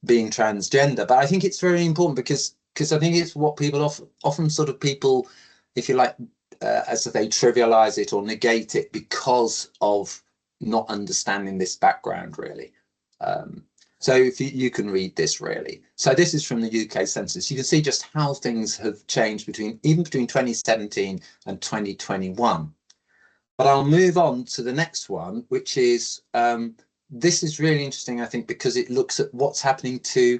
being transgender. But I think it's very important because I think it's what people often sort of people, if you like, as they trivialize it or negate it because of not understanding this background really. So if you can read this really. So this is from the UK census. You can see just how things have changed even between 2017 and 2021. But I'll move on to the next one, which is, this is really interesting, I think, because it looks at what's happening to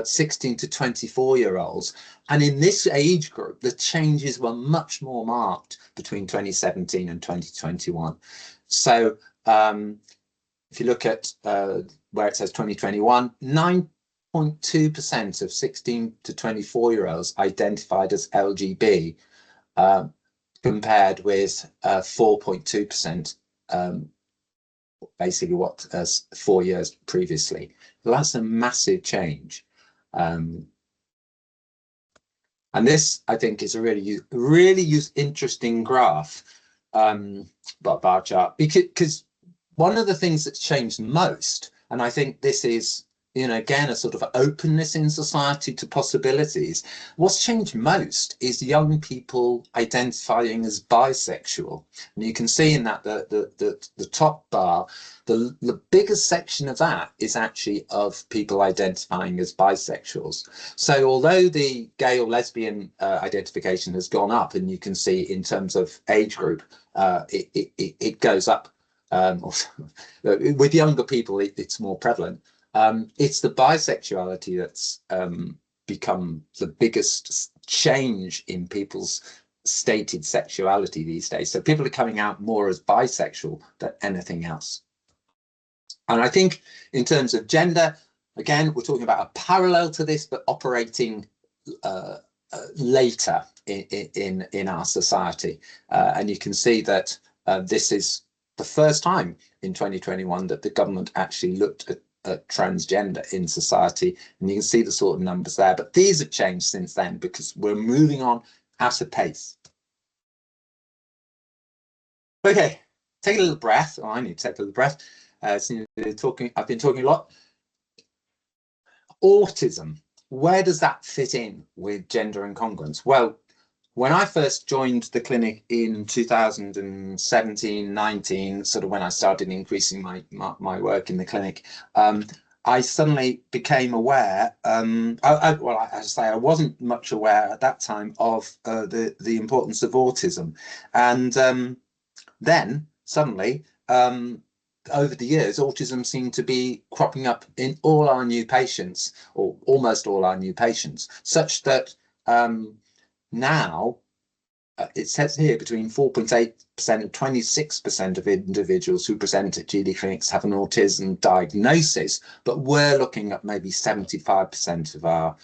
16 to 24-year-olds. And in this age group, the changes were much more marked between 2017 and 2021. So if you look at where it says 2021, 9.2% of 16 to 24-year-olds identified as LGB, compared with 4.2%, basically what 4 years previously. So that's a massive change. And this, I think, is a really interesting graph, bar chart, because one of the things that's changed most, and I think this is, you know, again, a sort of openness in society to possibilities. What's changed most is young people identifying as bisexual. And you can see in that the top bar, the biggest section of that is actually of people identifying as bisexuals. So although the gay or lesbian identification has gone up, and you can see in terms of age group, it goes up. With younger people, it's more prevalent. It's the bisexuality that's become the biggest change in people's stated sexuality these days. So people are coming out more as bisexual than anything else. And I think in terms of gender, again, we're talking about a parallel to this, but operating later in our society. And you can see that this is the first time in 2021 that the government actually looked at transgender in society, and you can see the sort of numbers there, but these have changed since then because we're moving on at a pace. Okay, take a little breath. I need to take a little breath. I've been talking a lot. Autism, where does that fit in with gender incongruence? Well, when I first joined the clinic in 2017-19, sort of when I started increasing my work in the clinic, I suddenly became aware, I wasn't much aware at that time of the importance of autism. And then suddenly, over the years, autism seemed to be cropping up in all our new patients, or almost all our new patients, such that now, it says here between 4.8% and 26% of individuals who present at GD clinics have an autism diagnosis, but we're looking at maybe 75% of our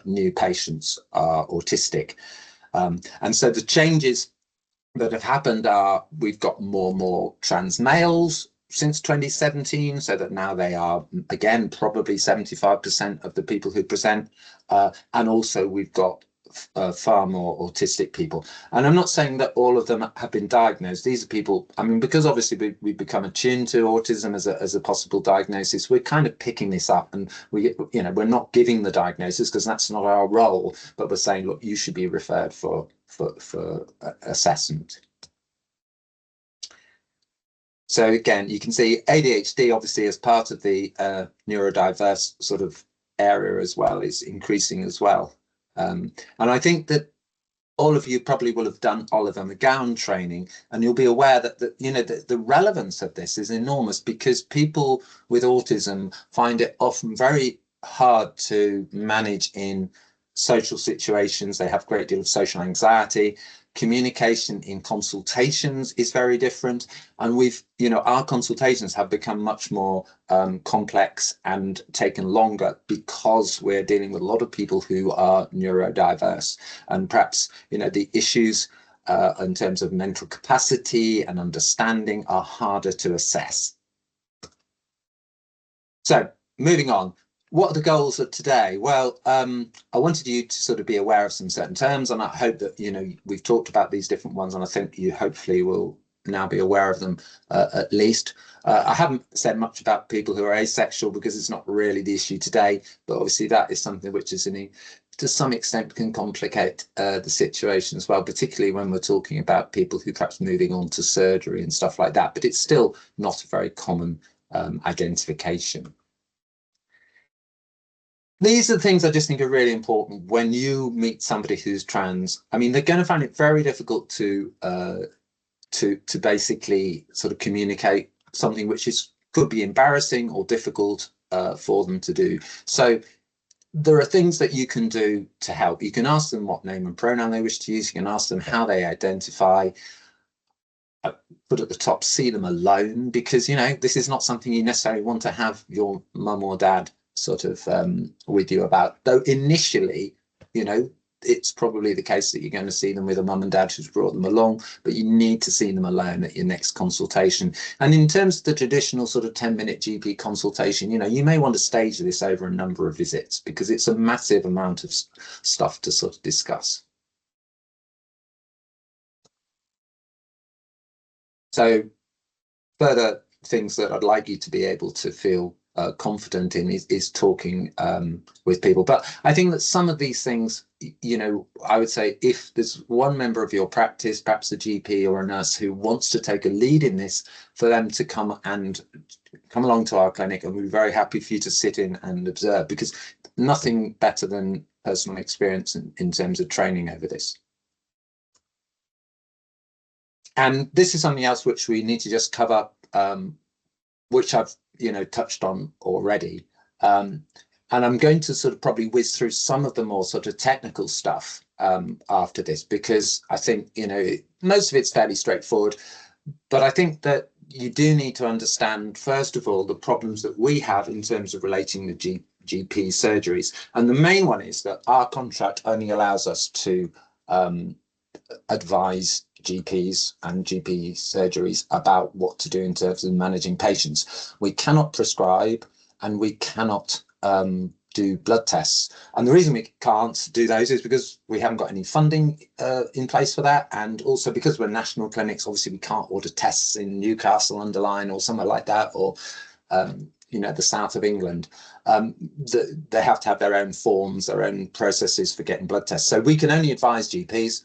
new patients are autistic. And so the changes that have happened are we've got more trans males since 2017, so that now they are, again, probably 75% of the people who present. And also we've got far more autistic people. And I'm not saying that all of them have been diagnosed. These are people, I mean, because obviously we've become attuned to autism as a possible diagnosis, we're kind of picking this up, and we're not giving the diagnosis because that's not our role, but we're saying, look, you should be referred for assessment. So again, you can see ADHD obviously as part of the neurodiverse sort of area as well is increasing as well. And I think that all of you probably will have done Oliver McGowan training, and you'll be aware that the relevance of this is enormous, because people with autism find it often very hard to manage in social situations. They have a great deal of social anxiety. Communication in consultations is very different, and our consultations have become much more complex and taken longer, because we're dealing with a lot of people who are neurodiverse, and perhaps the issues in terms of mental capacity and understanding are harder to assess. So moving on, what are the goals of today? Well, I wanted you to sort of be aware of some certain terms, and I hope that we've talked about these different ones, and I think you hopefully will now be aware of them at least. I haven't said much about people who are asexual, because it's not really the issue today, but obviously that is something which is to some extent can complicate the situation as well, particularly when we're talking about people who perhaps moving on to surgery and stuff like that, but it's still not a very common identification. These are the things I just think are really important when you meet somebody who's trans. I mean, they're going to find it very difficult to basically sort of communicate something which could be embarrassing or difficult for them to do. So there are things that you can do to help. You can ask them what name and pronoun they wish to use. You can ask them how they identify. Put at the top, see them alone, because this is not something you necessarily want to have your mum or dad sort of with you about, though initially it's probably the case that you're going to see them with a mum and dad who's brought them along, but you need to see them alone at your next consultation. And in terms of the traditional sort of 10-minute GP consultation, you may want to stage this over a number of visits, because it's a massive amount of stuff to sort of discuss. So further things that I'd like you to be able to feel confident in is talking with people. But I think that some of these things, I would say, if there's one member of your practice, perhaps a GP or a nurse, who wants to take a lead in this, for them to come along to our clinic, and we're very happy for you to sit in and observe, because nothing better than personal experience in terms of training over this. And this is something else which we need to just cover, which I've touched on already, and I'm going to sort of probably whiz through some of the more sort of technical stuff after this, because I think most of it's fairly straightforward, but I think that you do need to understand, first of all, the problems that we have in terms of relating the GP surgeries, and the main one is that our contract only allows us to advise GPs and GP surgeries about what to do in terms of managing patients. We cannot prescribe, and we cannot do blood tests. And the reason we can't do those is because we haven't got any funding in place for that, and also because we're national clinics. Obviously we can't order tests in Newcastle under Lyme or somewhere like that, or the south of England. They have to have their own forms, their own processes for getting blood tests. So we can only advise GPs.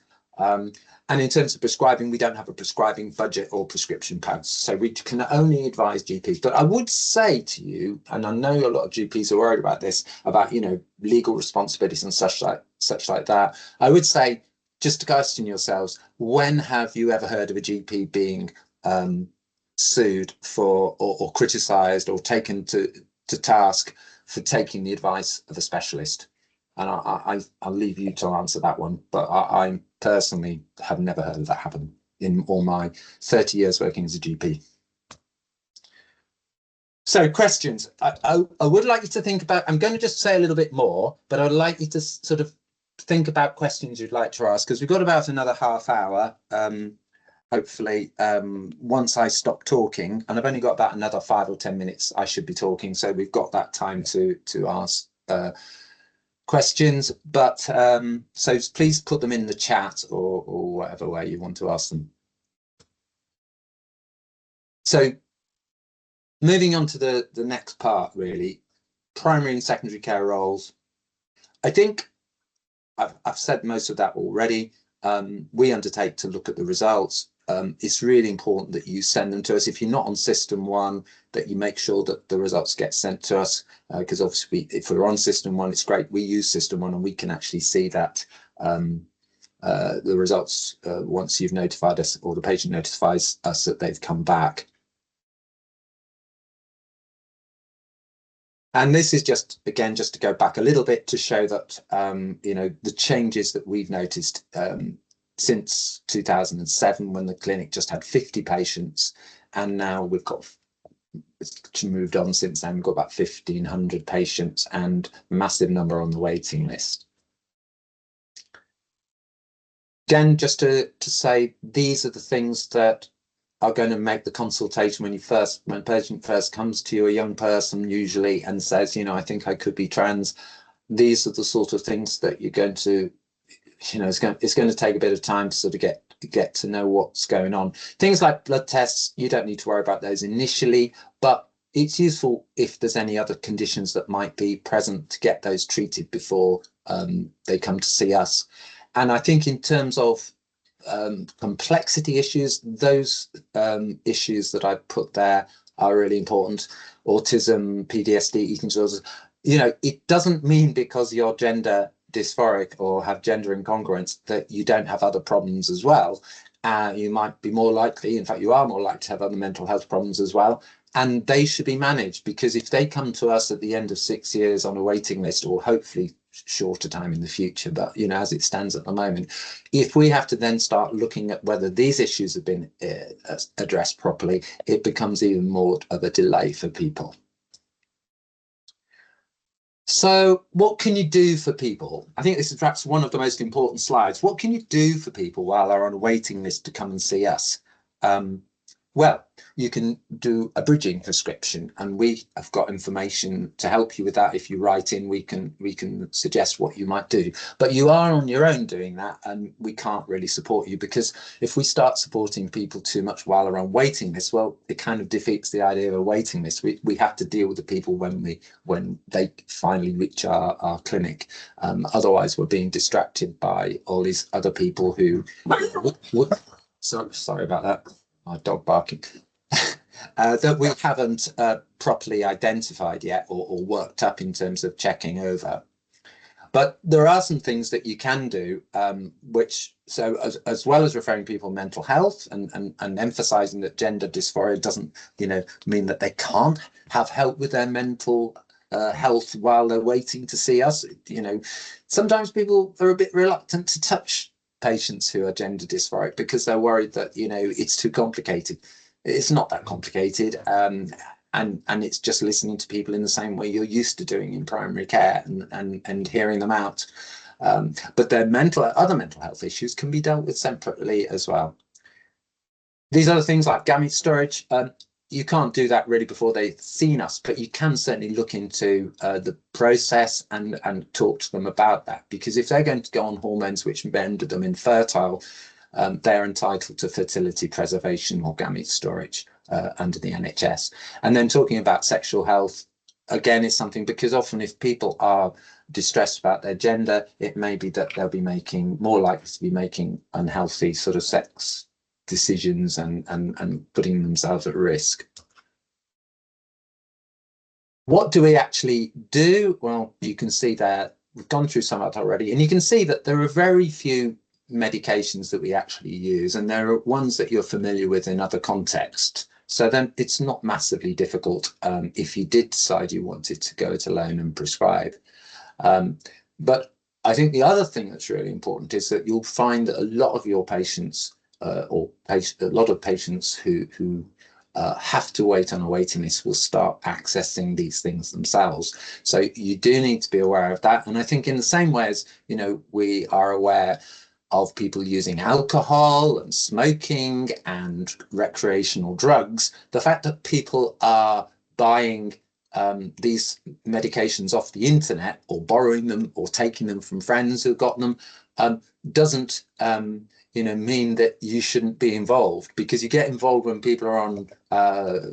And in terms of prescribing, we don't have a prescribing budget or prescription pads, so we can only advise GPs. But I would say to you, and I know a lot of GPs are worried about this, about legal responsibilities and such like that. I would say, just to question yourselves, when have you ever heard of a GP being sued for or criticised or taken to task for taking the advice of a specialist? And I'll leave you to answer that one, but I personally have never heard of that happen in all my 30 years working as a GP. So questions. I would like you to think about, I'm going to just say a little bit more, but I'd like you to sort of think about questions you'd like to ask, because we've got about another half hour, hopefully, once I stop talking, and I've only got about another 5 or 10 minutes I should be talking, so we've got that time to ask questions. But so please put them in the chat or whatever way you want to ask them. So moving on to the next part, really, primary and secondary care roles. I think I've said most of that already. We undertake to look at the results. It's really important that you send them to us. If you're not on System 1, that you make sure that the results get sent to us, because obviously if we're on System 1, it's great. We use System 1 and we can actually see that the results once you've notified us, or the patient notifies us that they've come back. And this is just, again, just to go back a little bit to show that, you know, the changes that we've noticed since 2007, when the clinic just had 50 patients, and now we've got, it's moved on since then, we've got about 1,500 patients and massive number on the waiting list. Again, just to say, these are the things that are going to make the consultation when a patient first comes to you, a young person usually, and says, you know, I think I could be trans. These are the sort of things that you're going to, you know, it's going to take a bit of time to sort of get to know what's going on. Things like blood tests, you don't need to worry about those initially, but it's useful if there's any other conditions that might be present to get those treated before they come to see us. And I think in terms of complexity issues, those issues that I put there are really important. Autism, PTSD, eating disorders. You know, it doesn't mean because you're gender dysphoric or have gender incongruence that you don't have other problems as well. You might be more likely, in fact, you are more likely to have other mental health problems as well. And they should be managed, because if they come to us at the end of 6 years on a waiting list, or hopefully shorter time in the future, but you know, as it stands at the moment, if we have to then start looking at whether these issues have been addressed properly, it becomes even more of a delay for people. So what can you do for people? I think this is perhaps one of the most important slides. What can you do for people while they're on a waiting list to come and see us? Well, you can do a bridging prescription, and we have got information to help you with that. If you write in, we can suggest what you might do. But you are on your own doing that, and we can't really support you, because if we start supporting people too much while they're on waiting lists, well, it kind of defeats the idea of a waiting list. We have to deal with the people when they finally reach our clinic. Otherwise, we're being distracted by all these other people who. Sorry about that. My dog barking. That we haven't properly identified yet, or worked up in terms of checking over. But there are some things that you can do, which, so as well as referring people mental health and emphasizing that gender dysphoria doesn't, you know, mean that they can't have help with their mental health while they're waiting to see us. You know, sometimes people are a bit reluctant to touch patients who are gender dysphoric because they're worried that, you know, it's too complicated. It's not that complicated, and it's just listening to people in the same way you're used to doing in primary care, and hearing them out. But their other mental health issues can be dealt with separately as well. These other things like gamete storage, you can't do that really before they've seen us, but you can certainly look into the process and talk to them about that, because if they're going to go on hormones which render them infertile, they're entitled to fertility preservation or gamete storage under the NHS. And then talking about sexual health, again, is something, because often if people are distressed about their gender, it may be that they'll be more likely to be making unhealthy sort of sex decisions and putting themselves at risk. What do we actually do? Well, you can see there, we've gone through some of that already, and you can see that there are very few medications that we actually use, and there are ones that you're familiar with in other contexts. So then it's not massively difficult if you did decide you wanted to go it alone and prescribe. But I think the other thing that's really important is that you'll find that a lot of your patients, a lot of patients who have to wait on a waiting list will start accessing these things themselves. So you do need to be aware of that. And I think in the same way as, you know, we are aware of people using alcohol and smoking and recreational drugs, the fact that people are buying these medications off the internet, or borrowing them, or taking them from friends who got them, doesn't you know, mean that you shouldn't be involved, because you get involved when people are on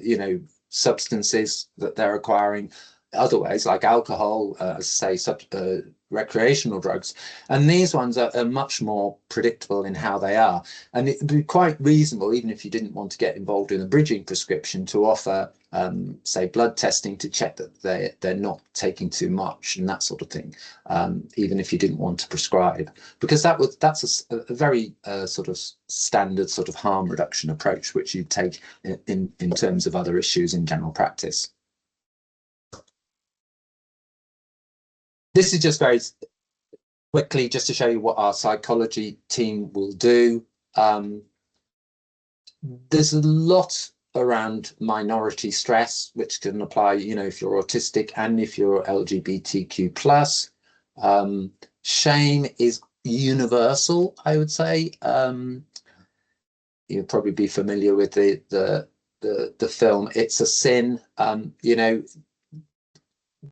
you know, substances that they're acquiring other ways, like alcohol, say recreational drugs, and these ones are much more predictable in how they are, and it'd be quite reasonable, even if you didn't want to get involved in a bridging prescription, to offer say blood testing to check that they're not taking too much and that sort of thing, even if you didn't want to prescribe, because that's a very sort of standard sort of harm reduction approach which you'd take in terms of other issues in general practice. This is just very quickly just to show you what our psychology team will do. There's a lot around minority stress, which can apply, you know, if you're autistic and if you're LGBTQ plus. Shame is universal, I would say. You'll probably be familiar with the film It's a Sin. You know,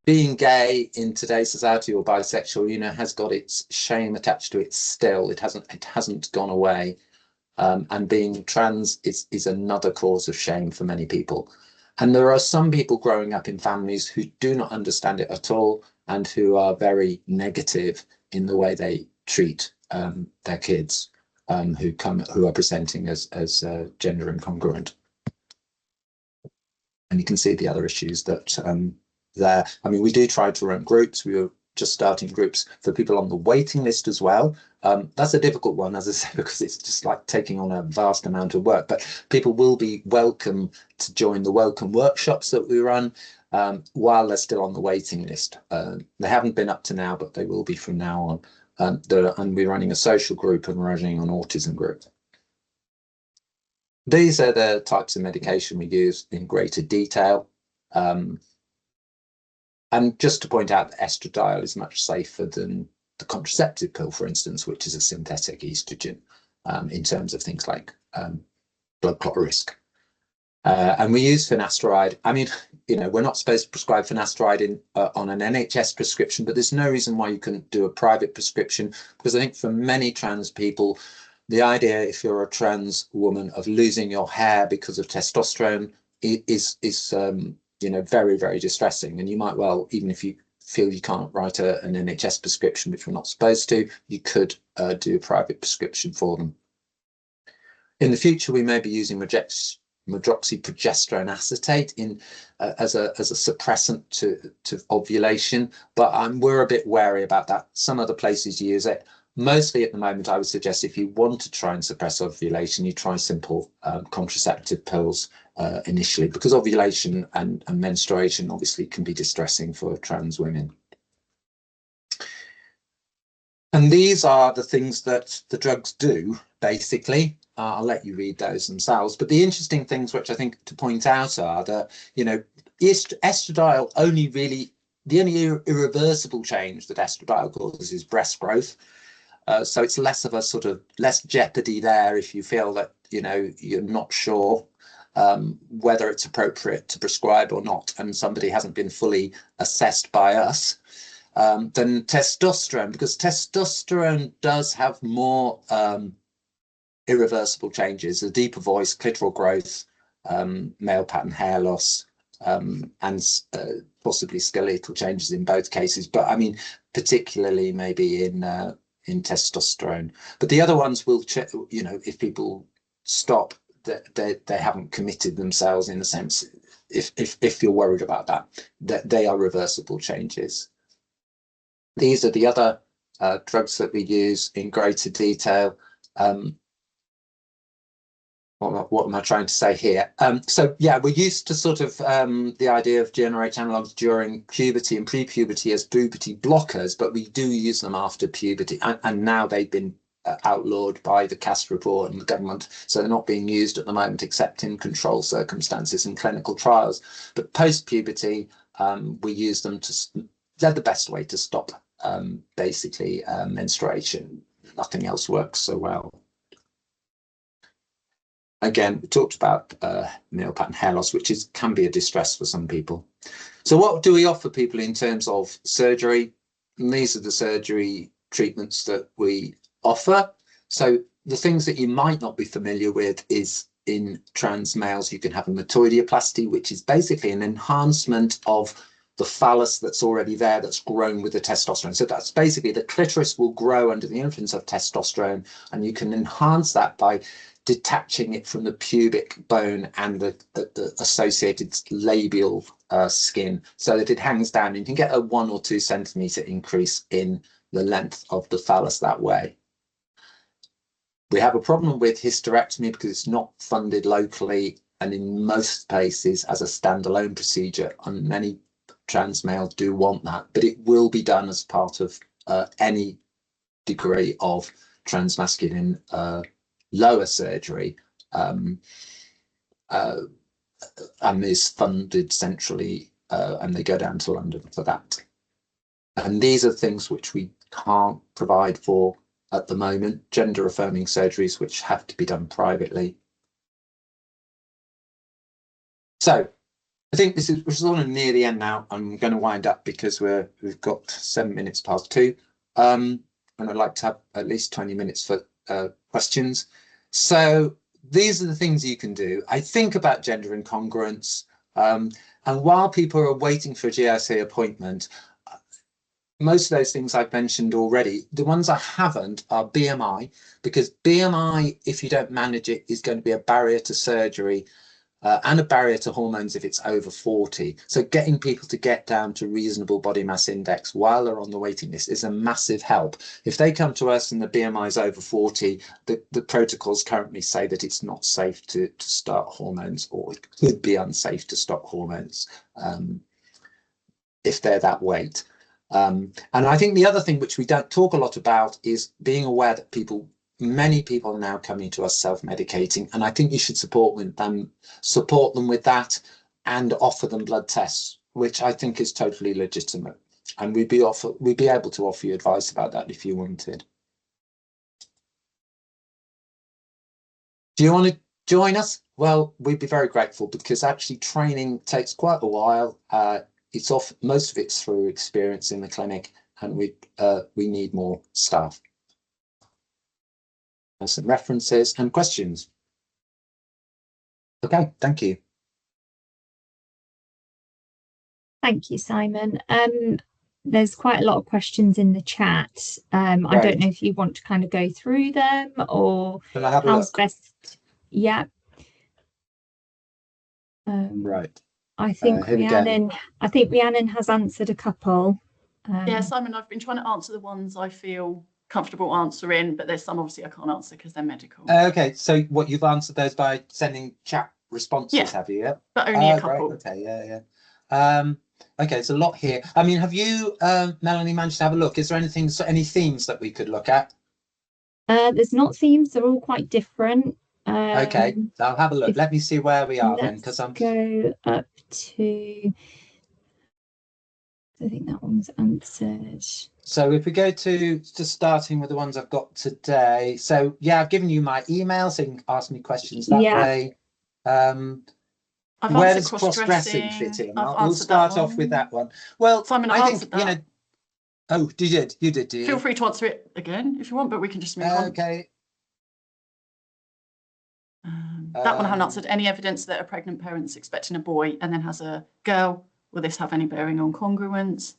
being gay in today's society, or bisexual, you know, has got its shame attached to it still. It hasn't gone away. And being trans is another cause of shame for many people. And there are some people growing up in families who do not understand it at all, and who are very negative in the way they treat their kids who are presenting as gender incongruent. And you can see the other issues that there. I mean, we do try to run groups. We were just starting groups for people on the waiting list as well. That's a difficult one, as I said, because it's just like taking on a vast amount of work. But people will be welcome to join the welcome workshops that we run while they're still on the waiting list. They haven't been up to now, but they will be from now on. And we're running a social group and we're running an autism group. These are the types of medication we use in greater detail. And just to point out that estradiol is much safer than the contraceptive pill, for instance, which is a synthetic estrogen, in terms of things like blood clot risk. And we use finasteride. I mean, you know, we're not supposed to prescribe finasteride on an NHS prescription, but there's no reason why you couldn't do a private prescription, because I think for many trans people, the idea, if you're a trans woman, of losing your hair because of testosterone is you know, very, very distressing. And you might well, even if you feel you can't write an NHS prescription, which we're not supposed to, you could do a private prescription for them. In the future, we may be using medroxyprogesterone acetate as a suppressant to ovulation, but we're a bit wary about that. Some other places use it. Mostly at the moment, I would suggest if you want to try and suppress ovulation, you try simple contraceptive pills initially, because ovulation and menstruation obviously can be distressing for trans women. And these are the things that the drugs do, basically. I'll let you read those themselves. But the interesting things which I think to point out are that, you know, estradiol the only irreversible change that estradiol causes is breast growth. So it's less of a sort of less jeopardy there if you feel that, you know, you're not sure whether it's appropriate to prescribe or not, and somebody hasn't been fully assessed by us, than testosterone, because testosterone does have more irreversible changes: a deeper voice, clitoral growth, male pattern hair loss, and possibly skeletal changes in both cases. But I mean, particularly maybe in testosterone. But the other ones will, you know, if people stop, they haven't committed themselves, in a sense. If you're worried about that they are reversible changes. These are the other drugs that we use in greater detail. What am I trying to say here? So yeah, we're used to sort of the idea of GnRH analogs during puberty and pre-puberty as puberty blockers, but we do use them after puberty, and now they've been outlawed by the CAST report and the government, so they're not being used at the moment except in control circumstances and clinical trials. But post-puberty, we use them they're the best way to stop basically menstruation. Nothing else works so well. Again, we talked about male pattern hair loss, which can be a distress for some people. So what do we offer people in terms of surgery? And these are the surgery treatments that we offer. So the things that you might not be familiar with is, in trans males, you can have a metoidioplasty, which is basically an enhancement of the phallus that's already there that's grown with the testosterone. So that's basically the clitoris will grow under the influence of testosterone, and you can enhance that by detaching it from the pubic bone and the associated labial skin, so that it hangs down. You can get a 1 or 2 centimeter increase in the length of the phallus that way. We have a problem with hysterectomy because it's not funded locally, and in most places as a standalone procedure, and many trans males do want that, but it will be done as part of any degree of transmasculine lower surgery, and is funded centrally, and they go down to London for that. And these are things which we can't provide for at the moment, gender affirming surgeries which have to be done privately. So I think we're sort of near the end now. I'm going to wind up because we've got 7 minutes past 2, and I'd like to have at least 20 minutes for questions. So these are the things you can do. I think about gender incongruence, and while people are waiting for a GIC appointment, most of those things I've mentioned already. The ones I haven't are BMI, because BMI, if you don't manage it, is going to be a barrier to surgery, and a barrier to hormones if it's over 40. So getting people to get down to reasonable body mass index while they're on the waiting list is a massive help. If they come to us and the BMI is over 40, the protocols currently say that it's not safe to start hormones, or it could be unsafe to stop hormones if they're that weight. And I think the other thing which we don't talk a lot about is being aware that many people are now coming to us self-medicating, and I think you should support them with that, and offer them blood tests, which I think is totally legitimate. And we'd be able to offer you advice about that if you wanted. Do you want to join us? Well, we'd be very grateful, because actually training takes quite a while. Most of it's through experience in the clinic, and we need more staff. There's some references and questions. Okay, thank you. Thank you, Simon. There's quite a lot of questions in the chat. I don't know if you want to kind of go through them, or how's best. Yeah. Right. I think Rhiannon has answered a couple. Yeah, Simon, I've been trying to answer the ones I feel comfortable answering, but there's some obviously I can't answer because they're medical. Okay, so what, you've answered those by sending chat responses, have you? Yeah, but only a couple. Great. Okay, yeah. Okay, there's a lot here. I mean, have you, Melanie, managed to have a look? Is there any themes that we could look at? There's not themes, they're all quite different. Okay, I'll have a look. Let me see where we are then, because I'm go up to. I think that one's answered. So if we go to just starting with the ones I've got today. So yeah, I've given you my email, so you can ask me questions that way. Where does cross-dressing fit in? We'll start off with that one. Well, Simon, I think you know. Oh, you did. Feel free to answer it again if you want, but we can just move on. Okay. That one I haven't answered. Any evidence that a pregnant parent's expecting a boy and then has a girl? Will this have any bearing on congruence?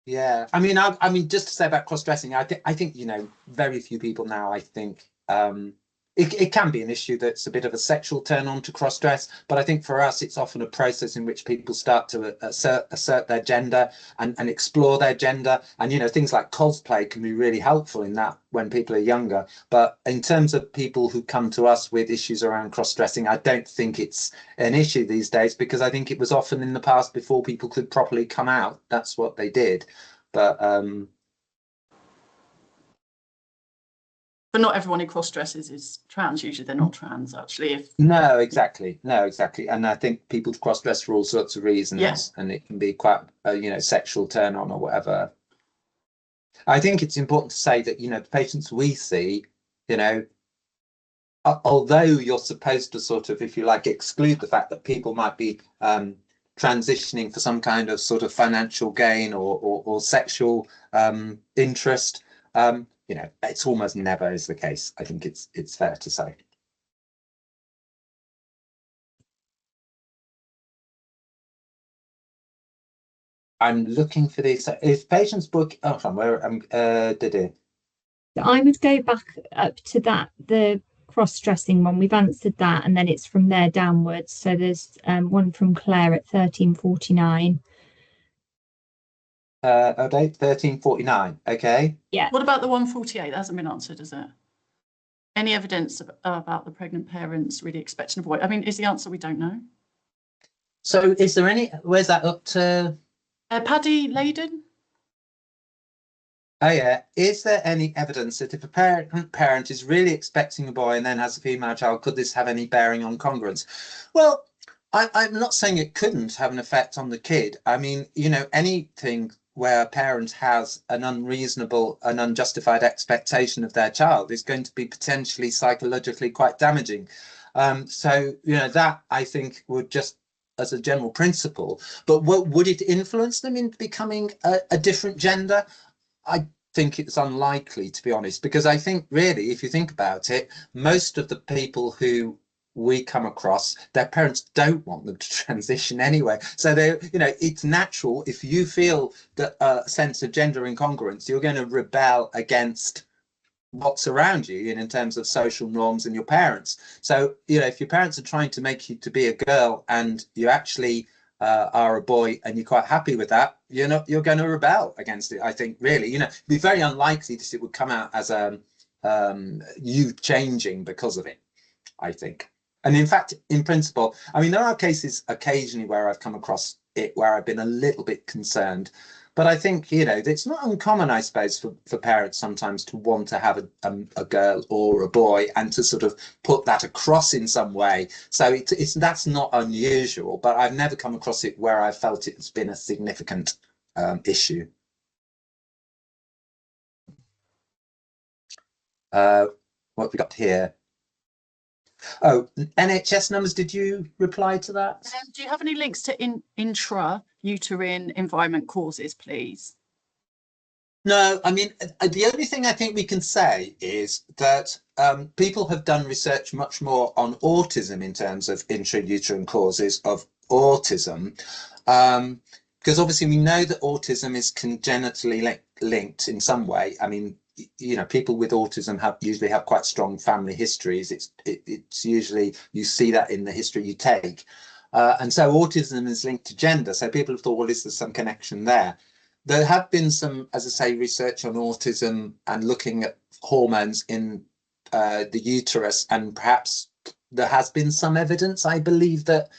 Yeah, I mean, just to say about cross-dressing, I think you know, very few people now. I think it can be an issue that's a bit of a sexual turn on to cross-dress, but I think for us, it's often a process in which people start to assert their gender and explore their gender. And, you know, things like cosplay can be really helpful in that when people are younger. But in terms of people who come to us with issues around cross-dressing, I don't think it's an issue these days, because I think it was often in the past, before people could properly come out, that's what they did. But not everyone who cross-dresses is trans. Usually they're not trans, actually. No, exactly. And I think people cross-dress for all sorts of reasons, and it can be quite you know, sexual turn on or whatever. I think it's important to say that, you know, the patients we see, you know, although you're supposed to sort of, if you like, exclude the fact that people might be transitioning for some kind of sort of financial gain or sexual interest, you know, it's almost never is the case. I think it's fair to say. I'm looking for this. Is patient's book? Oh, from where? Did it? I would go back up to that, the cross-dressing one. We've answered that, and then it's from there downwards. So there's one from Claire at 1349. Date 1349. Okay. Yeah. What about the 148? That hasn't been answered, is it? Any evidence about the pregnant parents really expecting a boy? I mean, is the answer we don't know? So is there any, where's that up to? Paddy Leyden? Oh yeah. Is there any evidence that if a parent is really expecting a boy and then has a female child, could this have any bearing on congruence? Well, I'm not saying it couldn't have an effect on the kid. I mean, you know, anything where a parent has an unreasonable and unjustified expectation of their child is going to be potentially psychologically quite damaging. So, you know, that I think would just, as a general principle, but what would it influence them in becoming a different gender? I think it's unlikely, to be honest, because I think really, if you think about it, most of the people who we come across, their parents don't want them to transition anyway. So they, you know, it's natural if you feel that a sense of gender incongruence, you're going to rebel against what's around you in terms of social norms and your parents. So, you know, if your parents are trying to make you to be a girl and you actually are a boy and you're quite happy with that, you're going to rebel against it. I think really, you know, it'd be very unlikely that it would come out as you changing because of it, I think. And in fact, in principle, I mean, there are cases occasionally where I've come across it where I've been a little bit concerned. But I think, you know, it's not uncommon, I suppose, for parents sometimes to want to have a girl or a boy and to sort of put that across in some way. So that's not unusual, but I've never come across it where I felt it's been a significant issue. What have we got here? Oh, NHS numbers, did you reply to that? Do you have any links to intra-uterine environment causes, please? No, I mean, the only thing I think we can say is that people have done research much more on autism in terms of intrauterine causes of autism, because obviously we know that autism is congenitally linked in some way. I mean, you know, people with autism usually have quite strong family histories. It's usually, you see that in the history you take. And so autism is linked to gender. So people have thought, well, is there some connection there? There have been some, as I say, research on autism and looking at hormones in the uterus, and perhaps there has been some evidence, I believe, that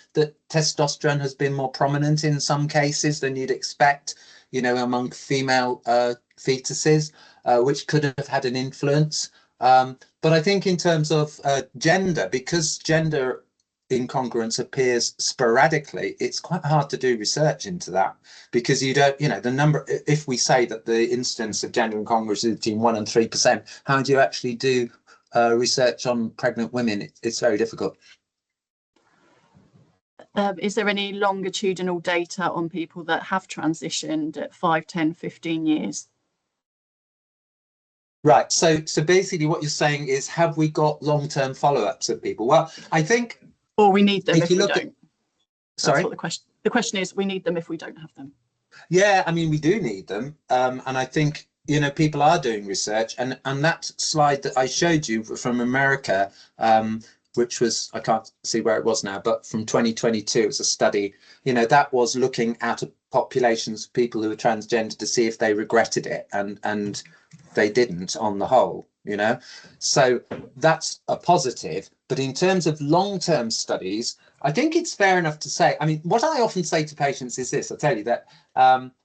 testosterone has been more prominent in some cases than you'd expect, you know, among female fetuses, which could have had an influence. But I think in terms of gender, because gender incongruence appears sporadically, it's quite hard to do research into that, because you don't, you know, the number, if we say that the incidence of gender incongruence is between 1% and 3%, how do you actually do research on pregnant women? It's very difficult. Is there any longitudinal data on people that have transitioned at 5, 10, 15 years? Right. So basically what you're saying is, have we got long-term follow-ups of people? Well, I think, or we need them if we don't. Sorry? That's what the question is, we need them if we don't have them. Yeah, I mean, we do need them. And I think, you know, people are doing research. And that slide that I showed you from America, which was, I can't see where it was now, but from 2022, it's a study, you know, that was looking at populations of people who were transgender to see if they regretted it. And they didn't on the whole, you know. So that's a positive. But in terms of long-term studies, I think it's fair enough to say, I mean, what I often say to patients is this, I'll tell you that,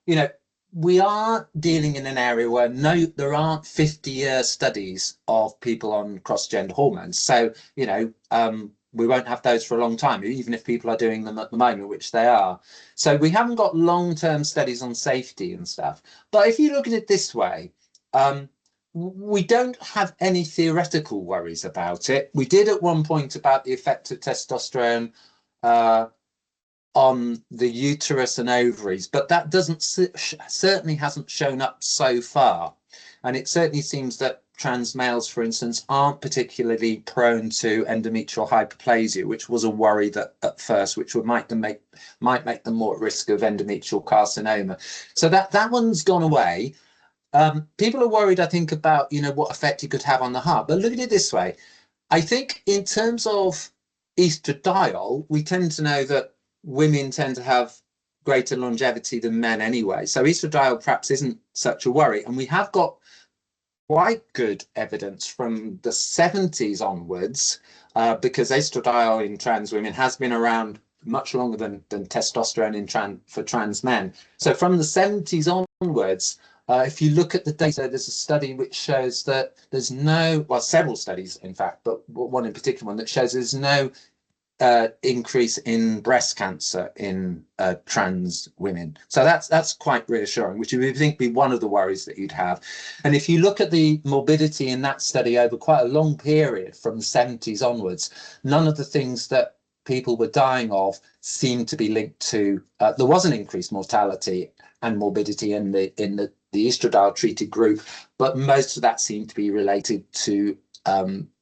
you know, we are dealing in an area where there aren't 50-year studies of people on cross-gender hormones. So, you know, we won't have those for a long time, even if people are doing them at the moment, which they are. So we haven't got long-term studies on safety and stuff. But if you look at it this way, we don't have any theoretical worries about it. We did at one point about the effect of testosterone on the uterus and ovaries, but that certainly hasn't shown up so far. And it certainly seems that trans males, for instance, aren't particularly prone to endometrial hyperplasia, which was a worry that at first, which might make them more at risk of endometrial carcinoma. So that one's gone away. People are worried, I think, about, you know, what effect it could have on the heart. But look at it this way. I think in terms of estradiol, we tend to know that women tend to have greater longevity than men anyway. So estradiol perhaps isn't such a worry. And we have got quite good evidence from the 70s onwards, because estradiol in trans women has been around much longer than testosterone for trans men. So from the 70s onwards, if you look at the data, there's a study which shows that there's no, well, several studies, in fact, but one in particular, one that shows there's no increase in breast cancer in trans women. So that's quite reassuring, which you would think be one of the worries that you'd have. And if you look at the morbidity in that study over quite a long period from the 70s onwards, none of the things that people were dying of seemed to be linked to, there was an increased mortality and morbidity in the estradiol treated group, but most of that seemed to be related to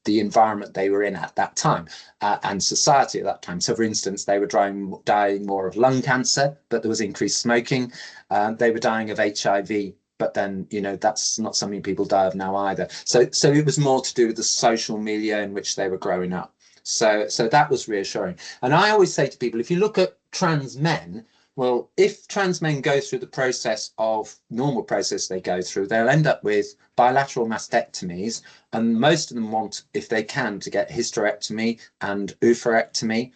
the environment they were in at that time and society at that time. So, for instance, they were dying more of lung cancer, but there was increased smoking. They were dying of HIV, but then, you know, that's not something people die of now either. So it was more to do with the social milieu in which they were growing up. So that was reassuring. And I always say to people, if you look at trans men, well, if trans men go through the process of normal process they go through, they'll end up with bilateral mastectomies, and most of them want, if they can, to get hysterectomy and oophorectomy.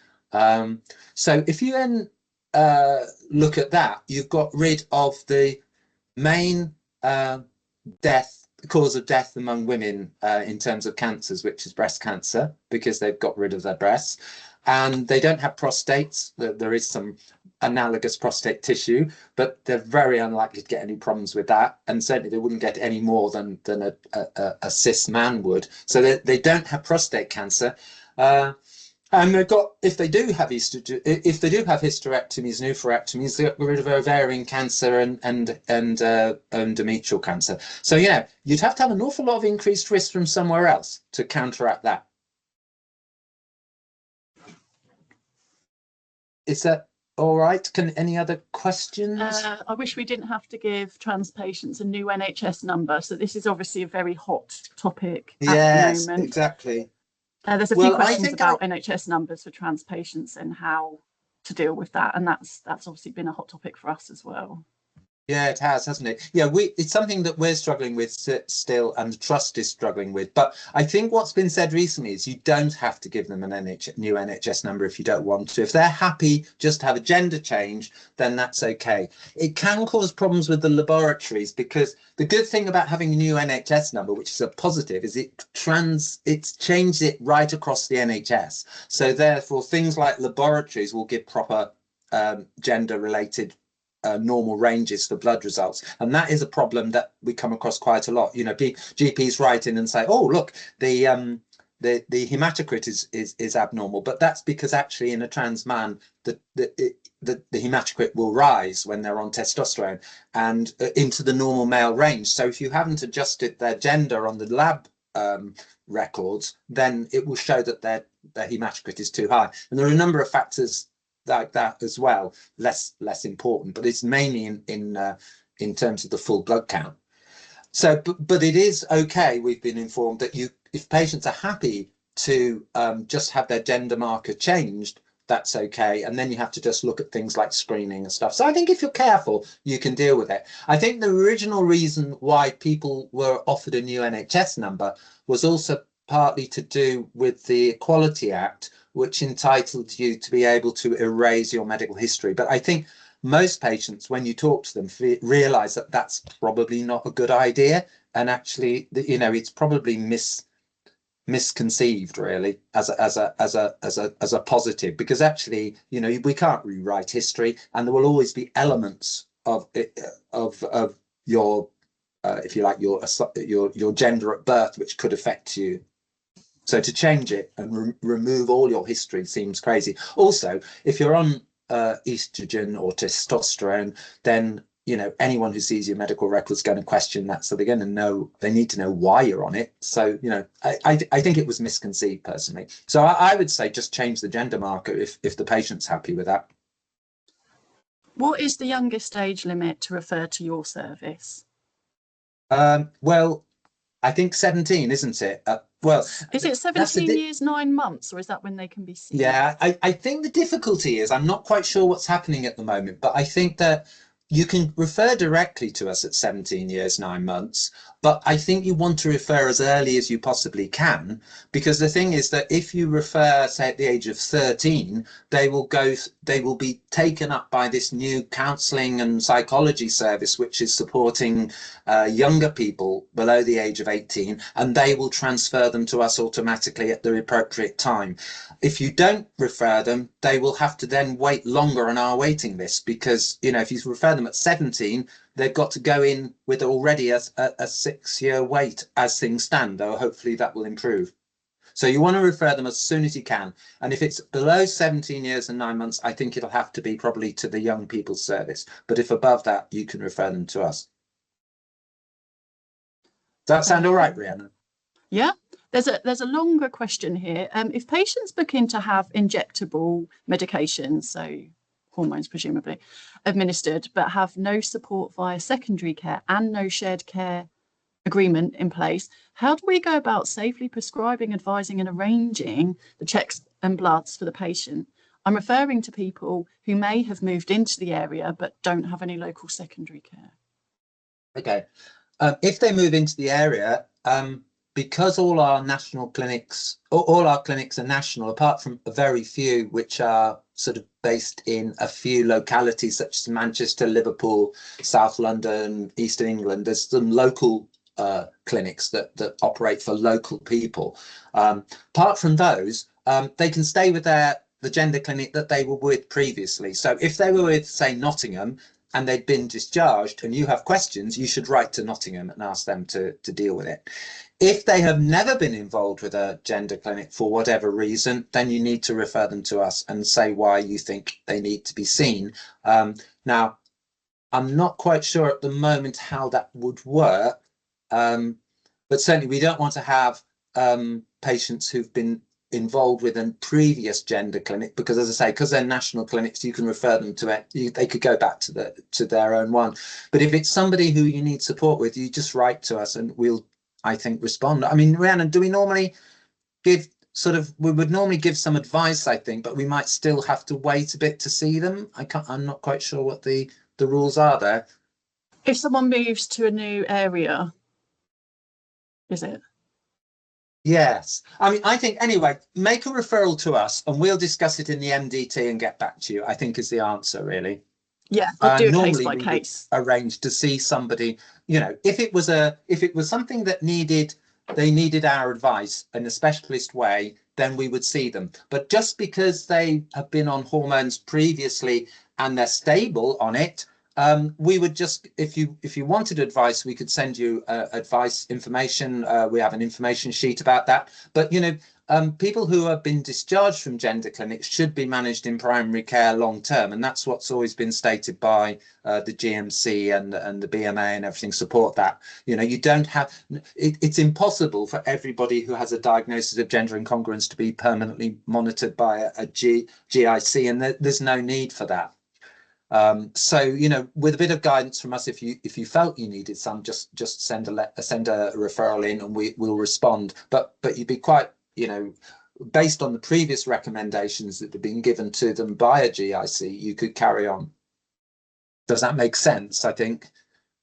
So if you then look at that, you've got rid of the main cause of death among women in terms of cancers, which is breast cancer, because they've got rid of their breasts, and they don't have prostates. There is some analogous prostate tissue, but they're very unlikely to get any problems with that, and certainly they wouldn't get any more than a cis man would. So they don't have prostate cancer, and they've got, if they do have hysterectomies and oophorectomies, they get rid of ovarian cancer and endometrial cancer. So yeah, you'd have to have an awful lot of increased risk from somewhere else to counteract that. Is that all right? Any other questions? I wish we didn't have to give trans patients a new NHS number. So this is obviously a very hot topic at the moment. Yes, exactly. There's a few questions about NHS numbers for trans patients and how to deal with that. And that's obviously been a hot topic for us as well. Yeah, it has, hasn't it? Yeah, it's something that we're struggling with still, and the trust is struggling with. But I think what's been said recently is you don't have to give them an new NHS number if you don't want to. If they're happy just to have a gender change, then that's okay. It can cause problems with the laboratories, because the good thing about having a new NHS number, which is a positive, is it's changed it right across the NHS. So therefore, things like laboratories will give proper gender-related normal ranges for blood results, and that is a problem that we come across quite a lot. You know, GPs write in and say, oh look, the hematocrit is abnormal, but that's because actually in a trans man the hematocrit will rise when they're on testosterone and into the normal male range. So if you haven't adjusted their gender on the lab records, then it will show that their hematocrit is too high. And there are a number of factors like that as well, less important, but it's mainly in terms of the full blood count. So, but it is okay. We've been informed that if patients are happy to just have their gender marker changed, that's okay. And then you have to just look at things like screening and stuff. So I think if you're careful, you can deal with it. I think the original reason why people were offered a new NHS number was also partly to do with the Equality Act, which entitled you to be able to erase your medical history. But I think most patients, when you talk to them, realize that that's probably not a good idea. And actually, you know, it's probably misconceived really as a positive, because actually, you know, we can't rewrite history, and there will always be elements of your if you like, your gender at birth which could affect you. So to change it and remove all your history seems crazy. Also, if you're on estrogen or testosterone, then you know, anyone who sees your medical record is going to question that. So they're going to know, they need to know why you're on it. So, you know, I think it was misconceived personally. So I would say just change the gender marker if the patient's happy with that. What is the youngest age limit to refer to your service? Well, I think 17, isn't it? Well, is it 17 years, 9 months, or is that when they can be seen? Yeah, I think the difficulty is I'm not quite sure what's happening at the moment, but I think that you can refer directly to us at 17 years, 9 months, but I think you want to refer as early as you possibly can, because the thing is that if you refer, say, at the age of 13, they will be taken up by this new counselling and psychology service, which is supporting younger people below the age of 18, and they will transfer them to us automatically at the appropriate time. If you don't refer them, they will have to then wait longer on our waiting list, because, you know, if you refer them at 17, they've got to go in with already a 6-year wait as things stand, though hopefully that will improve. So you want to refer them as soon as you can. And if it's below 17 years and 9 months, I think it'll have to be probably to the young people's service. But if above that, you can refer them to us. Does that sound all right, Rhiannon? Yeah. There's a longer question here. If patients book in to have injectable medications, so hormones presumably, administered, but have no support via secondary care and no shared care agreement in place, how do we go about safely prescribing, advising and arranging the checks and bloods for the patient? I'm referring to people who may have moved into the area but don't have any local secondary care. Okay. If they move into the area, because all our national clinics, all our clinics are national, apart from a very few which are sort of based in a few localities such as Manchester, Liverpool, South London, Eastern England, there's some local clinics that operate for local people. Apart from those, they can stay with the gender clinic that they were with previously. So if they were with, say, Nottingham, and they'd been discharged and you have questions, you should write to Nottingham and ask them to deal with it. If they have never been involved with a gender clinic for whatever reason, then you need to refer them to us and say why you think they need to be seen. Now, I'm not quite sure at the moment how that would work, but certainly we don't want to have patients who've been involved with a previous gender clinic, because, as I say, because they're national clinics, you can refer them to it. They could go back to their own one. But if it's somebody who you need support with, you just write to us and we'll, I think, respond. I mean, Rhiannon, do we normally give we would normally give some advice, I think, but we might still have to wait a bit to see them. I'm not quite sure what the rules are there. If someone moves to a new area, is it? Yes. I mean, I think, anyway, make a referral to us and we'll discuss it in the MDT and get back to you, I think is the answer, really. Yeah, we'll do a case by case. Arrange to see somebody, you know, if it was something that they needed our advice in a specialist way, then we would see them. But just because they have been on hormones previously and they're stable on it, we would just, if you wanted advice, we could send you advice information. We have an information sheet about that. But, you know, people who have been discharged from gender clinics should be managed in primary care long term. And that's what's always been stated by the GMC and the BMA and everything support that. You know, you don't have, it's impossible for everybody who has a diagnosis of gender incongruence to be permanently monitored by a GIC, and there's no need for that. So, you know, with a bit of guidance from us, if you felt you needed some, just send a referral in and we'll respond. But you'd be quite, you know, based on the previous recommendations that have been given to them by a GIC, you could carry on. Does that make sense? I think.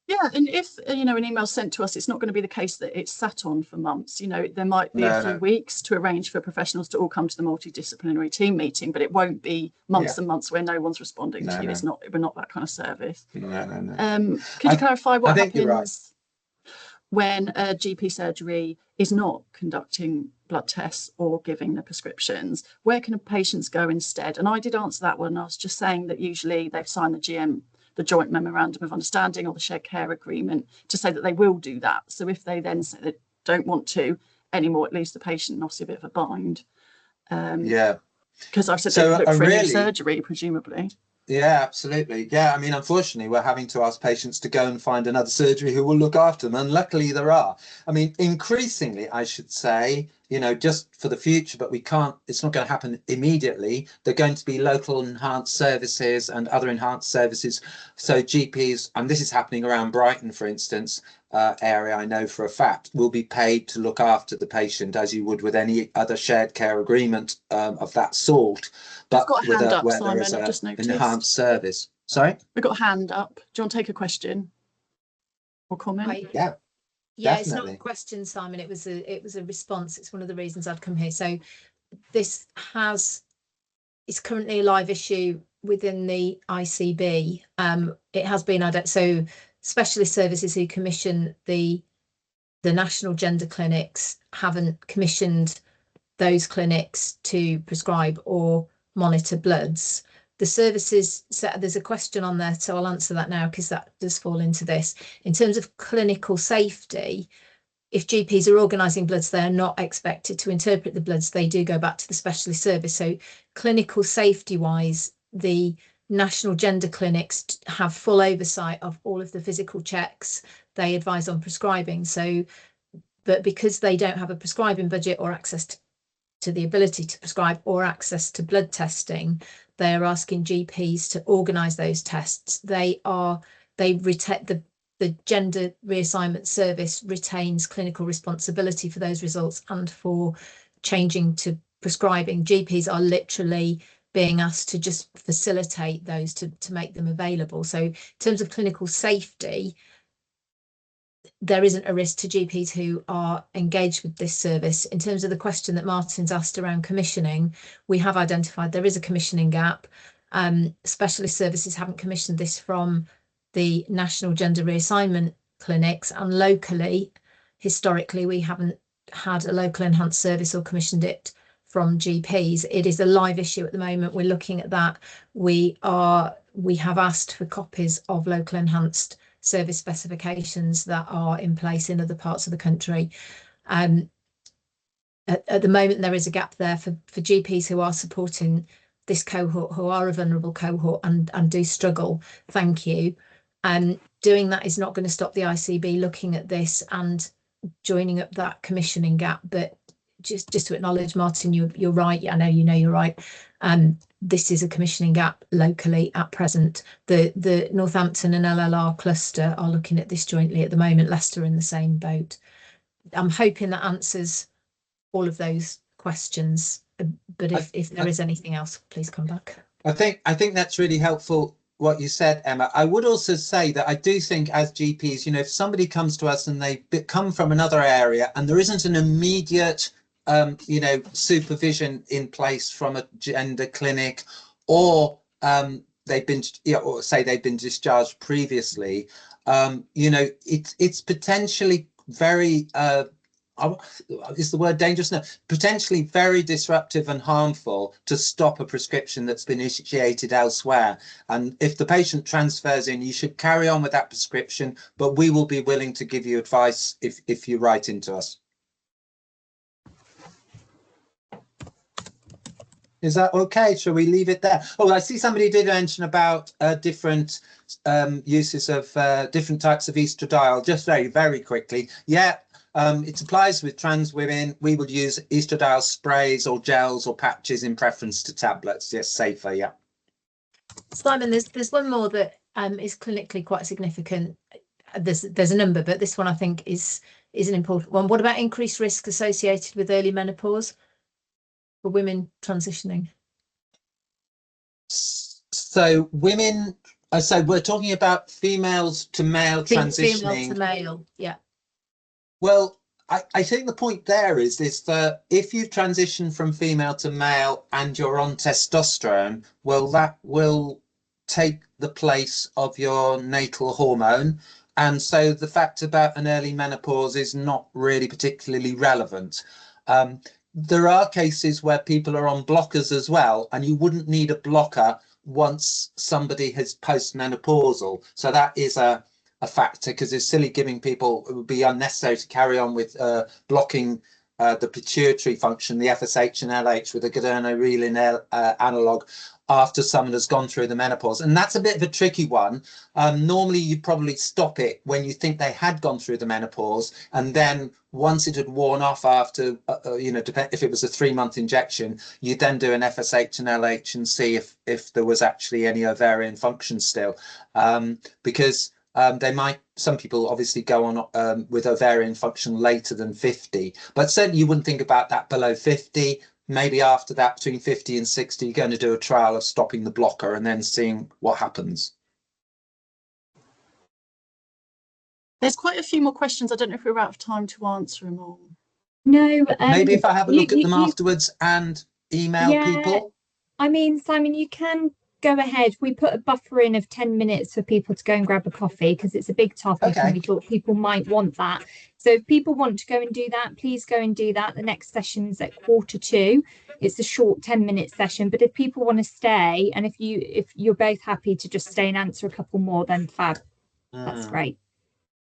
Yeah, and if, you know, an email sent to us, it's not going to be the case that it's sat on for months. You know, there might be a few weeks to arrange for professionals to all come to the multidisciplinary team meeting, but it won't be months and months where no one's responding to you. We're not that kind of service. No. Could you clarify what happens when a GP surgery is not conducting blood tests or giving the prescriptions? Where can patients go instead? And I did answer that one. I was just saying that usually they've signed the joint memorandum of understanding or the shared care agreement to say that they will do that. So if they then say they don't want to anymore, it leaves the patient obviously a bit of a bind. Because I've said they look for a new surgery, presumably. Yeah, absolutely. Yeah, I mean, unfortunately, we're having to ask patients to go and find another surgery who will look after them. And luckily there are. I mean, increasingly, I should say, you know, just for the future, but we can't, it's not going to happen immediately. They're going to be local enhanced services and other enhanced services. So GPs, and this is happening around Brighton, for instance, area, I know for a fact, will be paid to look after the patient as you would with any other shared care agreement of that sort. But got a hand up, where Simon, there is I've just noticed. Enhanced service. Sorry? We've got a hand up. Do you want to take a question or comment? Yeah. Yeah, definitely. It's not a question, Simon. It was a response. It's one of the reasons I've come here. So this is currently a live issue within the ICB. It has been so specialist services who commission the national gender clinics haven't commissioned those clinics to prescribe or monitor bloods. The services, so there's a question on there, so I'll answer that now because that does fall into this. In terms of clinical safety, if GPs are organising bloods, they are not expected to interpret the bloods. They do go back to the specialist service. So clinical safety wise, the national gender clinics have full oversight of all of the physical checks they advise on prescribing. So, but because they don't have a prescribing budget or access to the ability to prescribe or access to blood testing, they are asking GPs to organise those tests. They retain the gender reassignment service retains clinical responsibility for those results and for changing to prescribing. GPs are literally being asked to just facilitate those to make them available. So in terms of clinical safety, there isn't a risk to GPs who are engaged with this service. In terms of the question that Martin's asked around commissioning, we have identified there is a commissioning gap. Specialist services haven't commissioned this from the national gender reassignment clinics, and locally, historically, we haven't had a local enhanced service or commissioned it from GPs. It is a live issue at the moment. We're looking at that. We have asked for copies of local enhanced service specifications that are in place in other parts of the country. At the moment, there is a gap there for GPs who are supporting this cohort, who are a vulnerable cohort and do struggle. Thank you. Doing that is not going to stop the ICB looking at this and joining up that commissioning gap. But just to acknowledge, Martin, you're right. I know you're right. This is a commissioning gap locally at present. The Northampton and LLR cluster are looking at this jointly at the moment. Leicester in the same boat. I'm hoping that answers all of those questions. But if there is anything else, please come back. I think that's really helpful what you said, Emma. I would also say that I do think as GPs, you know, if somebody comes to us and they come from another area and there isn't an immediate you know, supervision in place from a gender clinic, or they've been, or say they've been discharged previously, you know, it's potentially very is the word dangerous? No, potentially very disruptive and harmful to stop a prescription that's been initiated elsewhere. And if the patient transfers in, you should carry on with that prescription, but we will be willing to give you advice if you write into us. Is that okay? Shall we leave it there? Oh, I see somebody did mention about different uses of different types of estradiol. Just very quickly. Yeah, it applies with trans women. We would use estradiol sprays or gels or patches in preference to tablets. Yes, safer. Yeah. Simon, there's one more that is clinically quite significant. There's a number, but this one I think is an important one. What about increased risk associated with early menopause for women transitioning? So women, so we're talking about females to male transitioning. Female to male, yeah. Well, I think the point there is that if you transition from female to male and you're on testosterone, well, that will take the place of your natal hormone. And so the fact about an early menopause is not really particularly relevant. There are cases where people are on blockers as well, and you wouldn't need a blocker once somebody has postmenopausal. So that is a factor, because it's silly giving people, it would be unnecessary to carry on with blocking the pituitary function, the FSH and LH with a gadolinium analog after someone has gone through the menopause. And that's a bit of a tricky one. Normally you'd probably stop it when you think they had gone through the menopause, and then once it had worn off after, if it was a 3-month injection, you'd then do an FSH and LH and see if there was actually any ovarian function still, because some people obviously go on with ovarian function later than 50, but certainly you wouldn't think about that below 50. Maybe after that, between 50 and 60, you're going to do a trial of stopping the blocker and then seeing what happens. There's quite a few more questions. I don't know if we're out of time to answer them all. No. Maybe if I have a look at them afterwards and email people. I mean, Simon, you can go ahead. We put a buffer in of 10 minutes for people to go and grab a coffee because it's a big topic and we thought people might want that. So if people want to go and do that, please go and do that. The next session's at 1:45. It's a short 10-minute session, but if people want to stay, and if you're both happy to just stay and answer a couple more, then fab. That's great.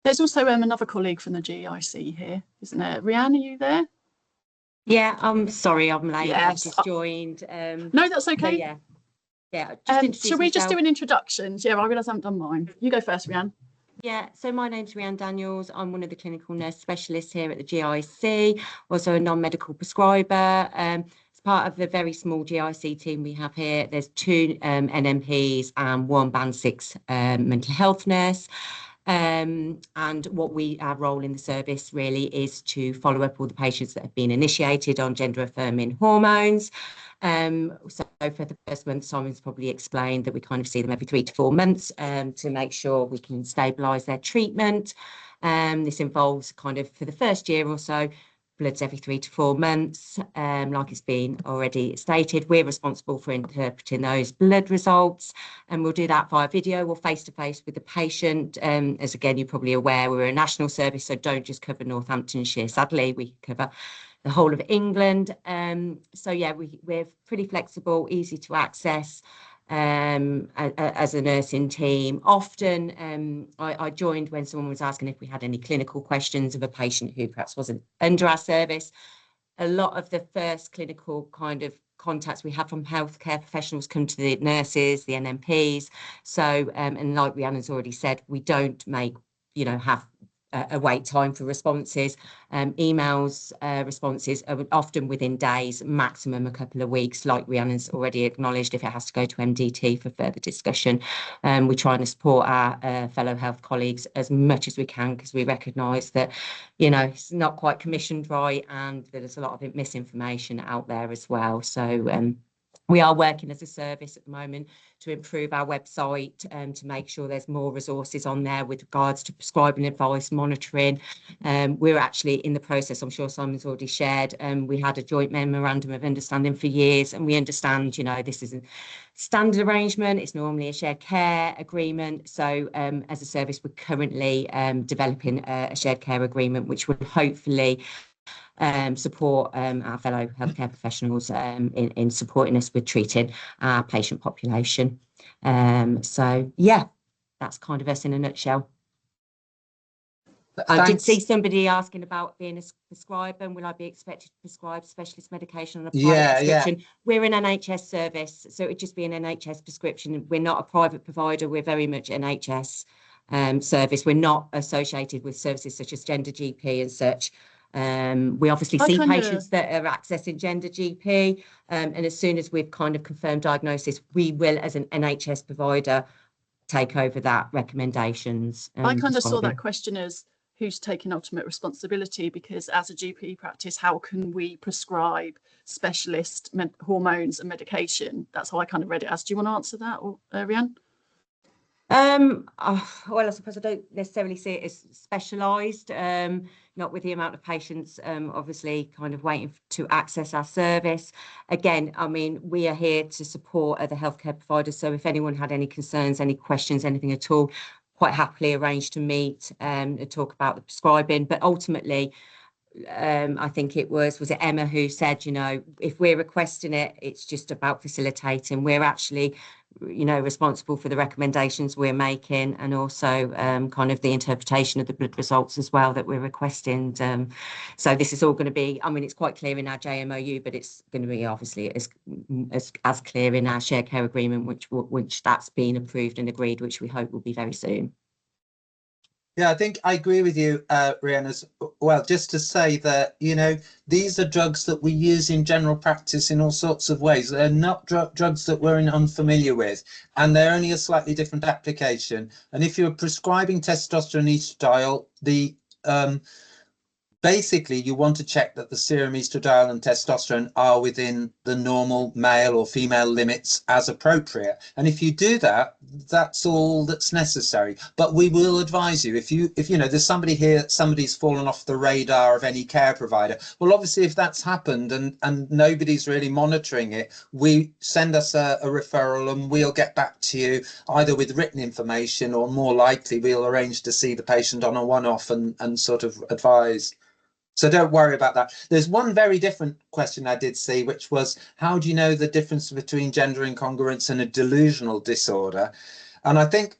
There's also another colleague from the GIC here, isn't there? Rhiannon, are you there? Yeah, I'm sorry, I'm late. Yes. I've just joined. No, that's okay. Yeah. Shall we just do an introduction? Yeah, I realise I haven't done mine. You go first, Rhiannon. Yeah, so my name's Rhiannon Daniels. I'm one of the clinical nurse specialists here at the GIC, also a non-medical prescriber. As part of the very small GIC team we have here, there's 2 NMPs and 1 Band 6 mental health nurse. And what our role in the service really is to follow up all the patients that have been initiated on gender affirming hormones. So for the first month, Simon's probably explained that we kind of see them every 3 to 4 months to make sure we can stabilise their treatment. This involves kind of for the first year or so, bloods every 3 to 4 months. Like it's been already stated, we're responsible for interpreting those blood results, and we'll do that via video or face-to-face with the patient. As again, you're probably aware, we're a national service, so don't just cover Northamptonshire. Sadly, we cover the whole of England. So yeah, we're pretty flexible, easy to access. As a nursing team, often I joined when someone was asking if we had any clinical questions of a patient who perhaps wasn't under our service. A lot of the first clinical kind of contacts we have from healthcare professionals come to the nurses, the NMPs. So and like Rhiannon's already said, we don't have a wait time for responses. Emails responses are often within days, maximum a couple of weeks, like Rhiannon's already acknowledged. If it has to go to MDT for further discussion, we try and support our fellow health colleagues as much as we can, because we recognise that it's not quite commissioned right, and there's a lot of misinformation out there as well. So we are working as a service at the moment to improve our website to make sure there's more resources on there with regards to prescribing advice, monitoring. We're actually in the process, I'm sure Simon's already shared, we had a joint memorandum of understanding for years, and we understand, this is a standard arrangement. It's normally a shared care agreement. So as a service, we're currently developing a shared care agreement, which will hopefully support our fellow healthcare professionals in supporting us with treating our patient population. So yeah, that's kind of us in a nutshell. I did see somebody asking about being a prescriber, and will I be expected to prescribe specialist medication on a private prescription? Yeah. We're an NHS service, so it would just be an NHS prescription. We're not a private provider. We're very much NHS service. We're not associated with services such as Gender GP and such. We obviously see patients that are accessing Gender GP, and as soon as we've kind of confirmed diagnosis, we will, as an NHS provider, take over that recommendations. I kind of saw that question as who's taking ultimate responsibility, because as a GP practice, how can we prescribe specialist hormones and medication? That's how I kind of read it as. Do you want to answer that, or Rhiannon? Well, I suppose I don't necessarily see it as specialised, not with the amount of patients obviously kind of waiting to access our service. Again, I mean, we are here to support other healthcare providers, so if anyone had any concerns, any questions, anything at all, quite happily arrange to meet and talk about the prescribing. But ultimately, I think it was it Emma who said, if we're requesting it, it's just about facilitating. We're actually responsible for the recommendations we're making, and also kind of the interpretation of the blood results as well that we're requesting. So this is all going to be, I mean, it's quite clear in our JMOU, but it's going to be obviously as clear in our shared care agreement, which that's been approved and agreed, which we hope will be very soon. Yeah, I think I agree with you, Rhiannon, as well. Just to say that, these are drugs that we use in general practice in all sorts of ways. They're not drugs that we're unfamiliar with, and they're only a slightly different application. And if you're prescribing testosterone estradiol, basically, you want to check that the serum estradiol and testosterone are within the normal male or female limits as appropriate. And if you do that, that's all that's necessary. But we will advise you, if there's somebody here, somebody's fallen off the radar of any care provider. Well, obviously, if that's happened and nobody's really monitoring it, send us a referral and we'll get back to you either with written information, or more likely we'll arrange to see the patient on a one-off and sort of advise. So don't worry about that. There's one very different question I did see, which was, how do you know the difference between gender incongruence and a delusional disorder? And I think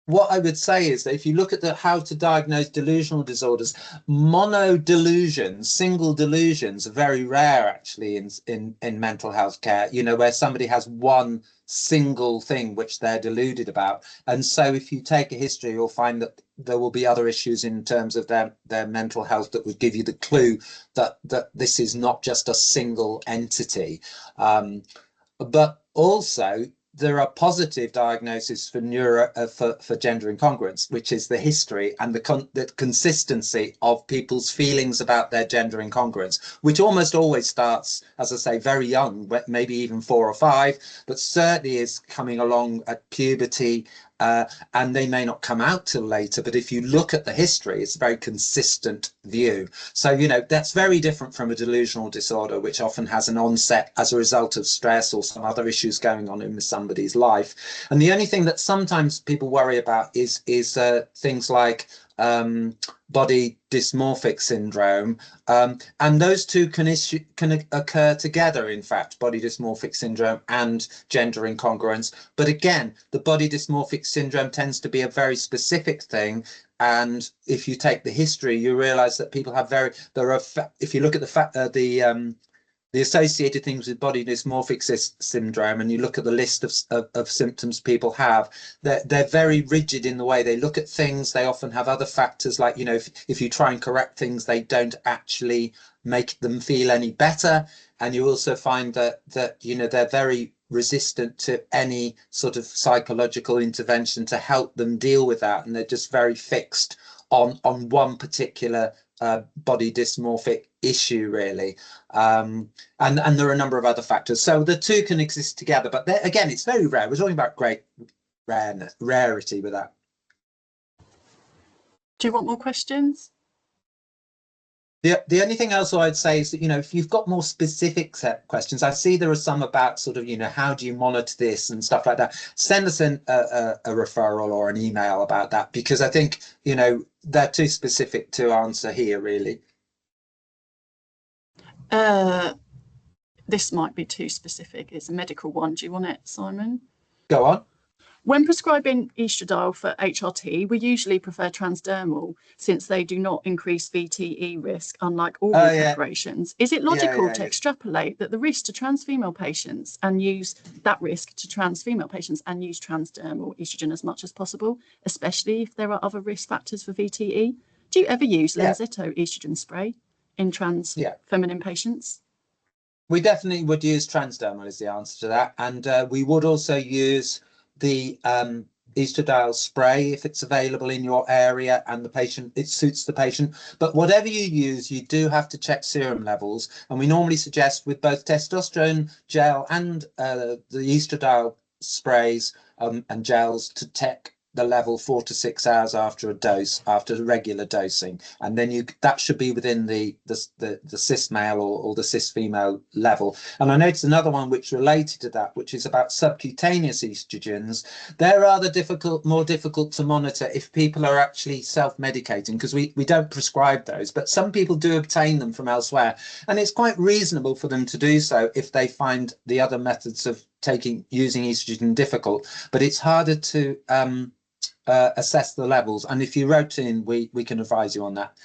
what I would say is that if you look at how to diagnose delusional disorders, monodelusions, single delusions, are very rare actually in mental health care, where somebody has one single thing which they're deluded about. And so if you take a history, you'll find that there will be other issues in terms of their mental health that would give you the clue that this is not just a single entity. But also, there are positive diagnoses for gender incongruence, which is the history and the consistency of people's feelings about their gender incongruence, which almost always starts, as I say, very young, maybe even 4 or 5, but certainly is coming along at puberty. And they may not come out till later, but if you look at the history, it's a very consistent view. So, that's very different from a delusional disorder, which often has an onset as a result of stress or some other issues going on in somebody's life. And the only thing that sometimes people worry about is things like body dysmorphic syndrome, and those two can occur together, in fact, body dysmorphic syndrome and gender incongruence. But again, the body dysmorphic syndrome tends to be a very specific thing, and if you take the history, you realize that people have if you look at the associated things with body dysmorphic syndrome, and you look at the list of symptoms people have, they're very rigid in the way they look at things. They often have other factors like, if you try and correct things, they don't actually make them feel any better. And you also find that they're very resistant to any sort of psychological intervention to help them deal with that. And they're just very fixed on one particular body dysmorphic issue, really. And there are a number of other factors. So the two can exist together, but again, it's very rare. We're talking about great rarity with that. Do you want more questions? The only thing else I'd say is that, if you've got more specific set questions, I see there are some about sort of, how do you monitor this and stuff like that. Send us a referral or an email about that, because I think, they're too specific to answer here, really. This might be too specific. It's a medical one. Do you want it, Simon? Go on. When prescribing estradiol for HRT, we usually prefer transdermal since they do not increase VTE risk, unlike oral preparations. Is it logical to extrapolate that the risk to trans female patients and use that risk to trans female patients and use transdermal estrogen as much as possible, especially if there are other risk factors for VTE? Do you ever use Lenzetto estrogen spray in trans feminine patients? We definitely would use transdermal is the answer to that. And we would also use the estradiol spray if it's available in your area and it suits the patient. But whatever you use, you do have to check serum levels. And we normally suggest with both testosterone gel and the estradiol sprays and gels to check the level 4 to 6 hours after a dose, after regular dosing, and then that should be within the cis male or the cis female level. And I noticed another one which related to that, which is about subcutaneous estrogens. They're rather more difficult to monitor if people are actually self-medicating, because we don't prescribe those, but some people do obtain them from elsewhere, and it's quite reasonable for them to do so if they find the other methods of using estrogen difficult, but it's harder to assess the levels. And if you wrote in, we can advise you on that.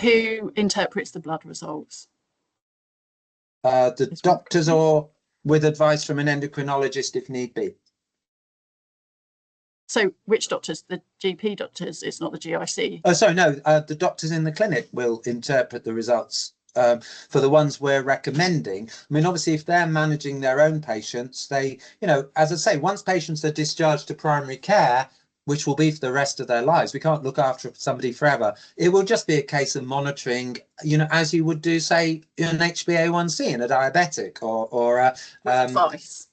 Who interprets the blood results? The doctors, or with advice from an endocrinologist if need be. So which doctors? The GP doctors? It's not the GIC? Oh, sorry, no. The doctors in the clinic will interpret the results for the ones we're recommending. I mean, obviously, if they're managing their own patients, they, you know, as I say, once patients are discharged to primary care, which will be for the rest of their lives, we can't look after somebody forever. It will just be a case of monitoring, you know, as you would do, say, an HbA1c in a diabetic, or advice.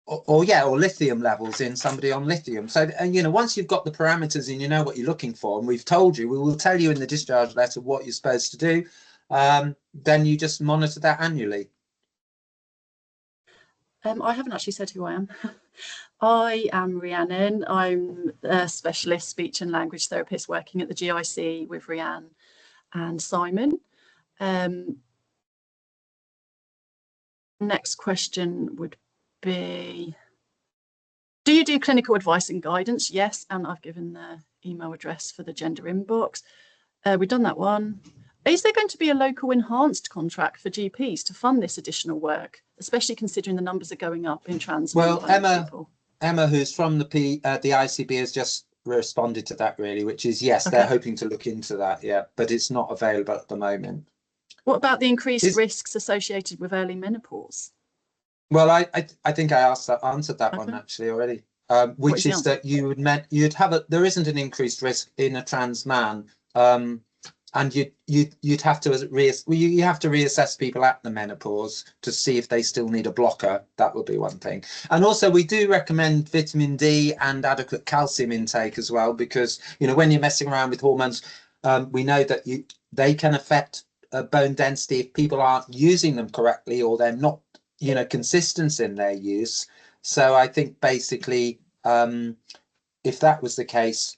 Or lithium levels in somebody on lithium. So, and you know, once you've got the parameters and you know what you're looking for, and we've told you, we will tell you in the discharge letter what you're supposed to do, then you just monitor that annually. I haven't actually said who I am. I am Rhiannon. I'm a specialist speech and language therapist working at the GIC with Rhiannon and Simon. Next question would be, do you do clinical advice and guidance? Yes, and I've given the email address for the gender inbox. We've done that one. Is there going to be a local enhanced contract for GPs to fund this additional work, especially considering the numbers are going up in trans? Well, Emma, who's from the ICB, has just responded to that, really, which is yes, okay. They're hoping to look into that, yeah, but it's not available at the moment. What about the increased risks associated with early menopause? Well, I think I answered that one actually already, which is that you'd have there isn't an increased risk in a trans man, and you'd have to reassess people at the menopause to see if they still need a blocker. That would be one thing. And also we do recommend vitamin D and adequate calcium intake as well, because you know, when you're messing around with hormones, we know that they can affect bone density if people aren't using them correctly, or they're not, you know, consistent in their use. So I think basically, if that was the case,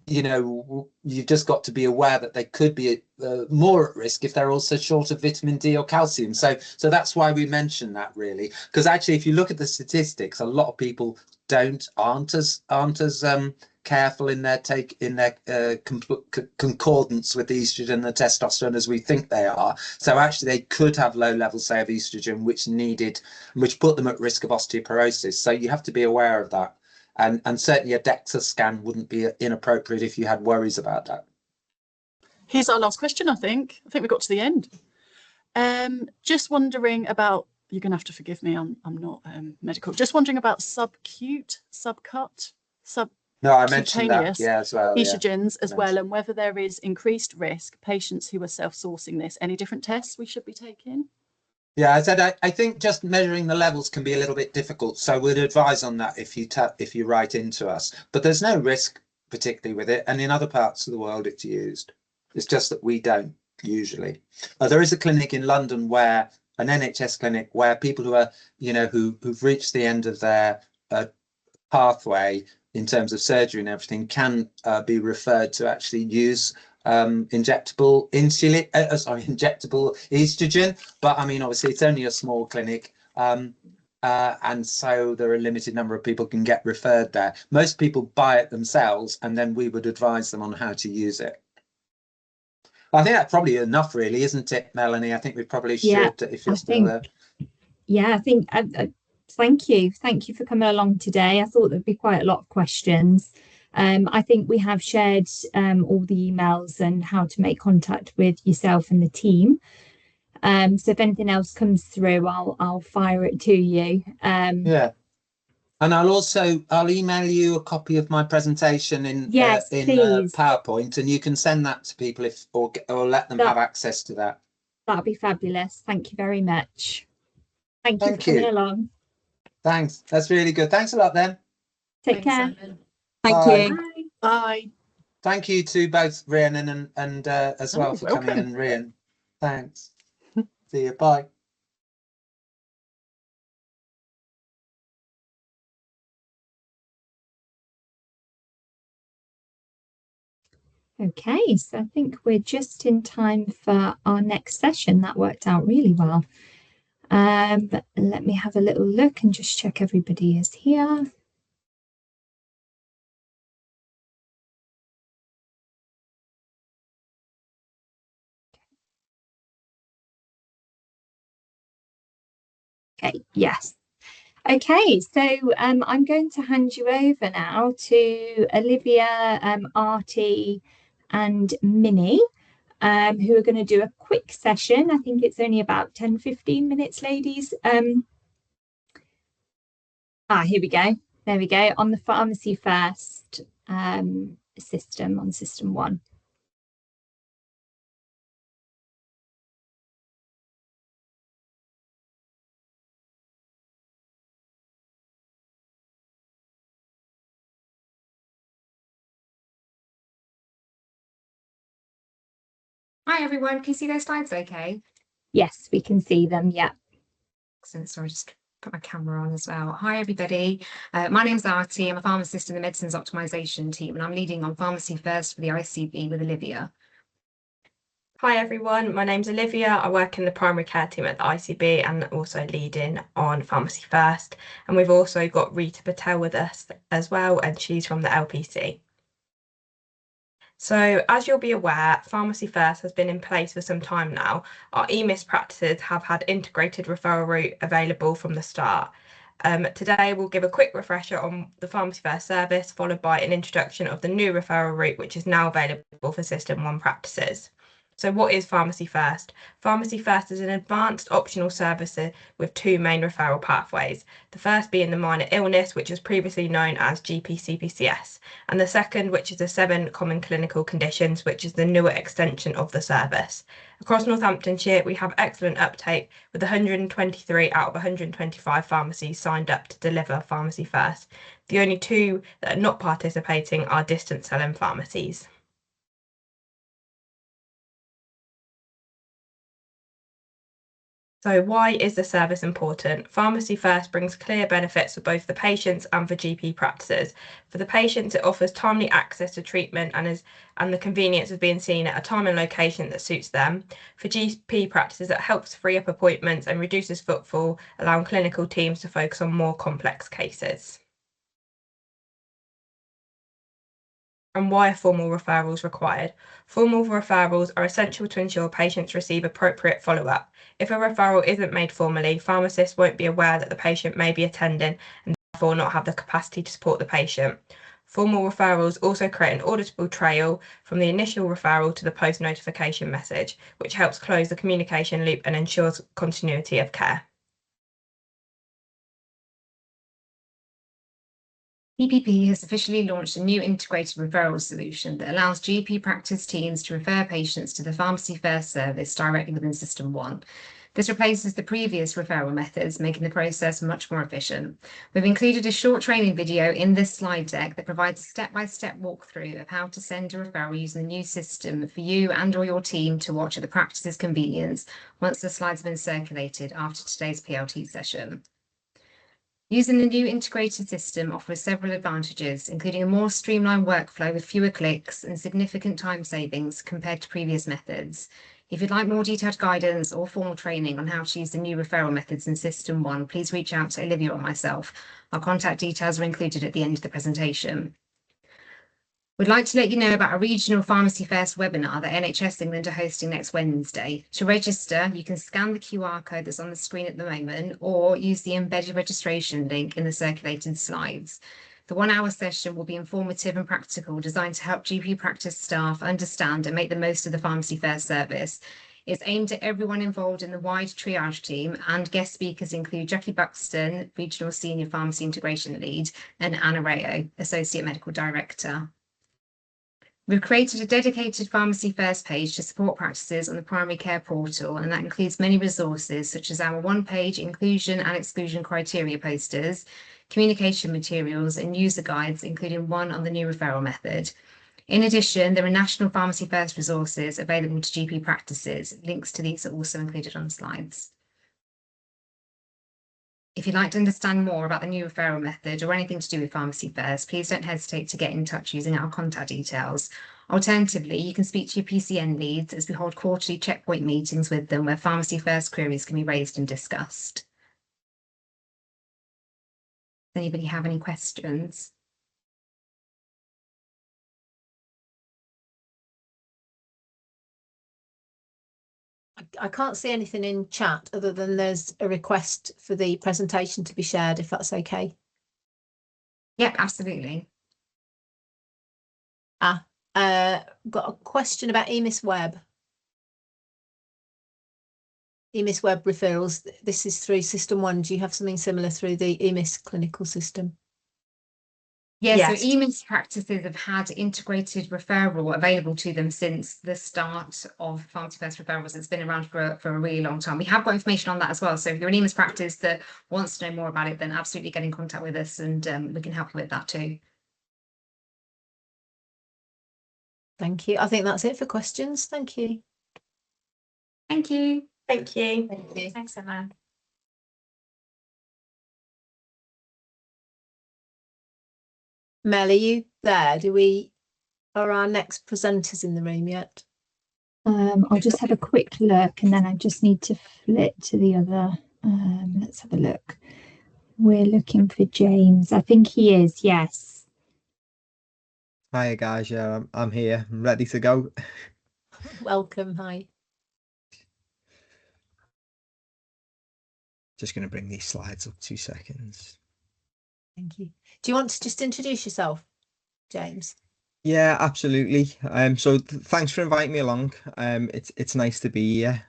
you know, you've just got to be aware that they could be more at risk if they're also short of vitamin D or calcium. So that's why we mention that, really, because actually, if you look at the statistics, a lot of people aren't as careful in their concordance with the estrogen and the testosterone as we think they are. So actually, they could have low levels, say, of estrogen, which put them at risk of osteoporosis. So you have to be aware of that. And certainly a DEXA scan wouldn't be inappropriate if you had worries about that. Here's our last question, I think. I think we got to the end. Just wondering about, you're going to have to forgive me, I'm not medical. Just wondering about subcut, no, I mentioned that, yeah, as well. Estrogens as well, and whether there is increased risk, patients who are self-sourcing this, any different tests we should be taking? Yeah, I said I think just measuring the levels can be a little bit difficult, so we'd advise on that if you write into us. But there's no risk particularly with it, and in other parts of the world it's used. It's just that we don't usually. There is a clinic in London, where an NHS clinic, where people who are, you know, who've reached the end of their pathway in terms of surgery and everything, can be referred to actually use injectable estrogen, but I mean, obviously it's only a small clinic, and so there are a limited number of people can get referred there. Most people buy it themselves, and then we would advise them on how to use it. I think that's probably enough, really, isn't it, Melanie? I think we probably should, if you're still there. Yeah, I think thank you for coming along today. I thought there'd be quite a lot of questions. I think we have shared all the emails and how to make contact with yourself and the team. So if anything else comes through, I'll fire it to you. Yeah, and I'll email you a copy of my presentation in PowerPoint, and you can send that to people or let them have access to that. That'll be fabulous. Thank you very much. Thank you for coming along. Thanks. That's really good. Thanks a lot, then. Take care. Simon. Thank you. Bye. Bye. Thank you to both Rhiannon and as well for coming in, Rhiannon. Thanks. See you. Bye. Okay, so I think we're just in time for our next session. That worked out really well. Let me have a little look and just check everybody is here. Okay, yes. Okay, so I'm going to hand you over now to Olivia, Artie and Minnie, who are going to do a quick session. I think it's only about 10-15 minutes, ladies. Here we go. There we go, on the Pharmacy First system, on System 1. Hi everyone, can you see those slides okay? Yes, we can see them, yeah. Excellent, sorry, just put my camera on as well. Hi everybody, my name's Artie, I'm a pharmacist in the Medicines Optimisation team and I'm leading on Pharmacy First for the ICB with Olivia. Hi everyone, my name's Olivia, I work in the primary care team at the ICB and also leading on Pharmacy First, and we've also got Rita Patel with us as well, and she's from the LPC. So as you'll be aware, Pharmacy First has been in place for some time now. Our EMIS practices have had integrated referral route available from the start. Today we'll give a quick refresher on the Pharmacy First service, followed by an introduction of the new referral route, which is now available for System 1 practices. So what is Pharmacy First? Pharmacy First is an advanced optional service with two main referral pathways. The first being the minor illness, which was previously known as GP-CPCS, and the second, which is the 7 common clinical conditions, which is the newer extension of the service. Across Northamptonshire, we have excellent uptake with 123 out of 125 pharmacies signed up to deliver Pharmacy First. The only 2 that are not participating are distance selling pharmacies. So why is the service important? Pharmacy First brings clear benefits for both the patients and for GP practices. For the patients, it offers timely access to treatment and the convenience of being seen at a time and location that suits them. For GP practices, it helps free up appointments and reduces footfall, allowing clinical teams to focus on more complex cases. And why are formal referrals required? Formal referrals are essential to ensure patients receive appropriate follow-up. If a referral isn't made formally, pharmacists won't be aware that the patient may be attending and therefore not have the capacity to support the patient. Formal referrals also create an auditable trail from the initial referral to the post-notification message, which helps close the communication loop and ensures continuity of care. PPP has officially launched a new integrated referral solution that allows GP practice teams to refer patients to the Pharmacy First service directly within System 1. This replaces the previous referral methods, making the process much more efficient. We've included a short training video in this slide deck that provides a step-by-step walkthrough of how to send a referral using the new system for you and or your team to watch at the practice's convenience once the slides have been circulated after today's PLT session. Using the new integrated system offers several advantages, including a more streamlined workflow with fewer clicks and significant time savings compared to previous methods. If you'd like more detailed guidance or formal training on how to use the new referral methods in System 1, please reach out to Olivia or myself. Our contact details are included at the end of the presentation. We'd like to let you know about a regional Pharmacy First webinar that NHS England are hosting next Wednesday. To register, you can scan the QR code that's on the screen at the moment or use the embedded registration link in the circulated slides. The 1-hour session will be informative and practical, designed to help GP practice staff understand and make the most of the Pharmacy First service. It's aimed at everyone involved in the wide triage team, and guest speakers include Jackie Buxton, Regional Senior Pharmacy Integration Lead, and Anna Rayo, Associate Medical Director. We've created a dedicated Pharmacy First page to support practices on the primary care portal, and that includes many resources such as our one-page inclusion and exclusion criteria posters, communication materials and user guides, including one on the new referral method. In addition, there are national Pharmacy First resources available to GP practices. Links to these are also included on the slides. If you'd like to understand more about the new referral method or anything to do with Pharmacy First, please don't hesitate to get in touch using our contact details. Alternatively, you can speak to your PCN leads as we hold quarterly checkpoint meetings with them where pharmacy first queries can be raised and discussed. Does anybody have any questions? I can't see anything in chat other than there's a request for the presentation to be shared, if that's okay. Yeah, absolutely. Got a question about EMIS Web. EMIS Web referrals. This is through System 1. Do you have something similar through the EMIS clinical system? Yeah, Yes. so EMIS practices have had integrated referral available to them since the start of Pharmacy First referrals. It's been around for a really long time. We have got information on that as well. So if you're an EMIS practice that wants to know more about it, then absolutely get in contact with us and we can help you with that too. Thank you. I think that's it for questions. Thank you. Thank you. Thank you. Thank you. Thanks, Emma. Mel, are you there? Are our next presenters in the room yet? I'll just have a quick look and then I just need to flip to the other. Let's have a look. We're looking for James. I think he is, yes. Hi guys, yeah, I'm here. I'm ready to go. Welcome, hi. Just going to bring these slides up 2 seconds. Thank you. Do you want to just introduce yourself, James? Yeah, absolutely. So thanks for inviting me along. It's nice to be here.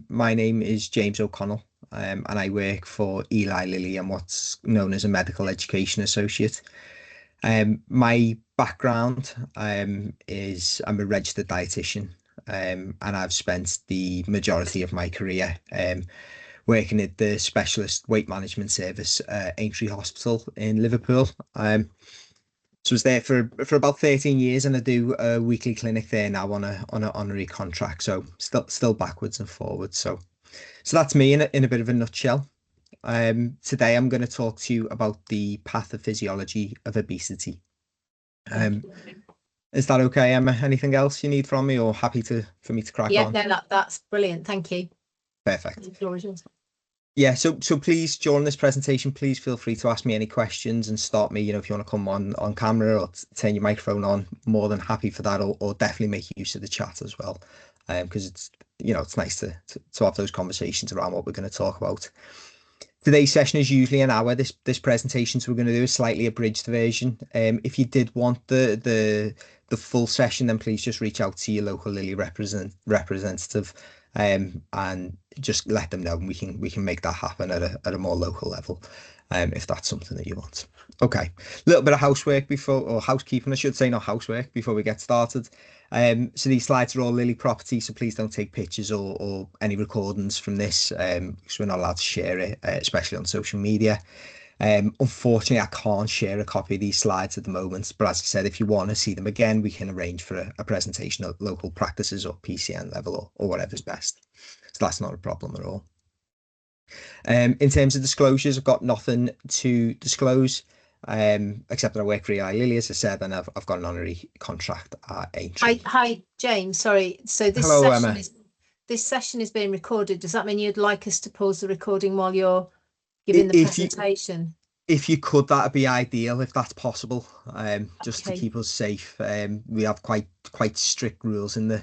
My name is James O'Connell, and I work for Eli Lilly. I'm what's known as a medical education associate. My background is I'm a registered dietitian, and I've spent the majority of my career working at the specialist weight management service, Aintree Hospital in Liverpool. So I was there for about 13 years, and I do a weekly clinic there now on an honorary contract. So still backwards and forwards. So that's me in a bit of a nutshell. Today I'm going to talk to you about the pathophysiology of obesity. Is that okay, Emma? Anything else you need from me, or happy for me to crack on? Yeah, no, that's brilliant. Thank you. Perfect. The floor is yours. Yeah, so please, during this presentation, please feel free to ask me any questions and stop me, if you want to come on camera or turn your microphone on, more than happy for that, or definitely make use of the chat as well, because it's nice to have those conversations around what we're going to talk about. Today's session is usually an hour. This presentation, so we're going to do a slightly abridged version. If you did want the full session, then please just reach out to your local Lilly representative, and just let them know, and we can make that happen at a more local level, if that's something that you want. Okay, a little bit of housekeeping, I should say, not housework, before we get started. So these slides are all Lilly property, so please don't take pictures or any recordings from this, because we're not allowed to share it, especially on social media. Unfortunately, I can't share a copy of these slides at the moment, but as I said, if you want to see them again, we can arrange for a presentation at local practices or PCN level or whatever's best. So that's not a problem at all. In terms of disclosures, I've got nothing to disclose, except that I work for Eli Lilly, as I said, and I've got an honorary contract at Aintree. Hi, James. Sorry. So this Hello, session Emma. This session is being recorded. Does that mean you'd like us to pause the recording while you're giving the presentation? If you could, that'd be ideal, if that's possible. Just to Okay. keep us safe. We have quite strict rules in the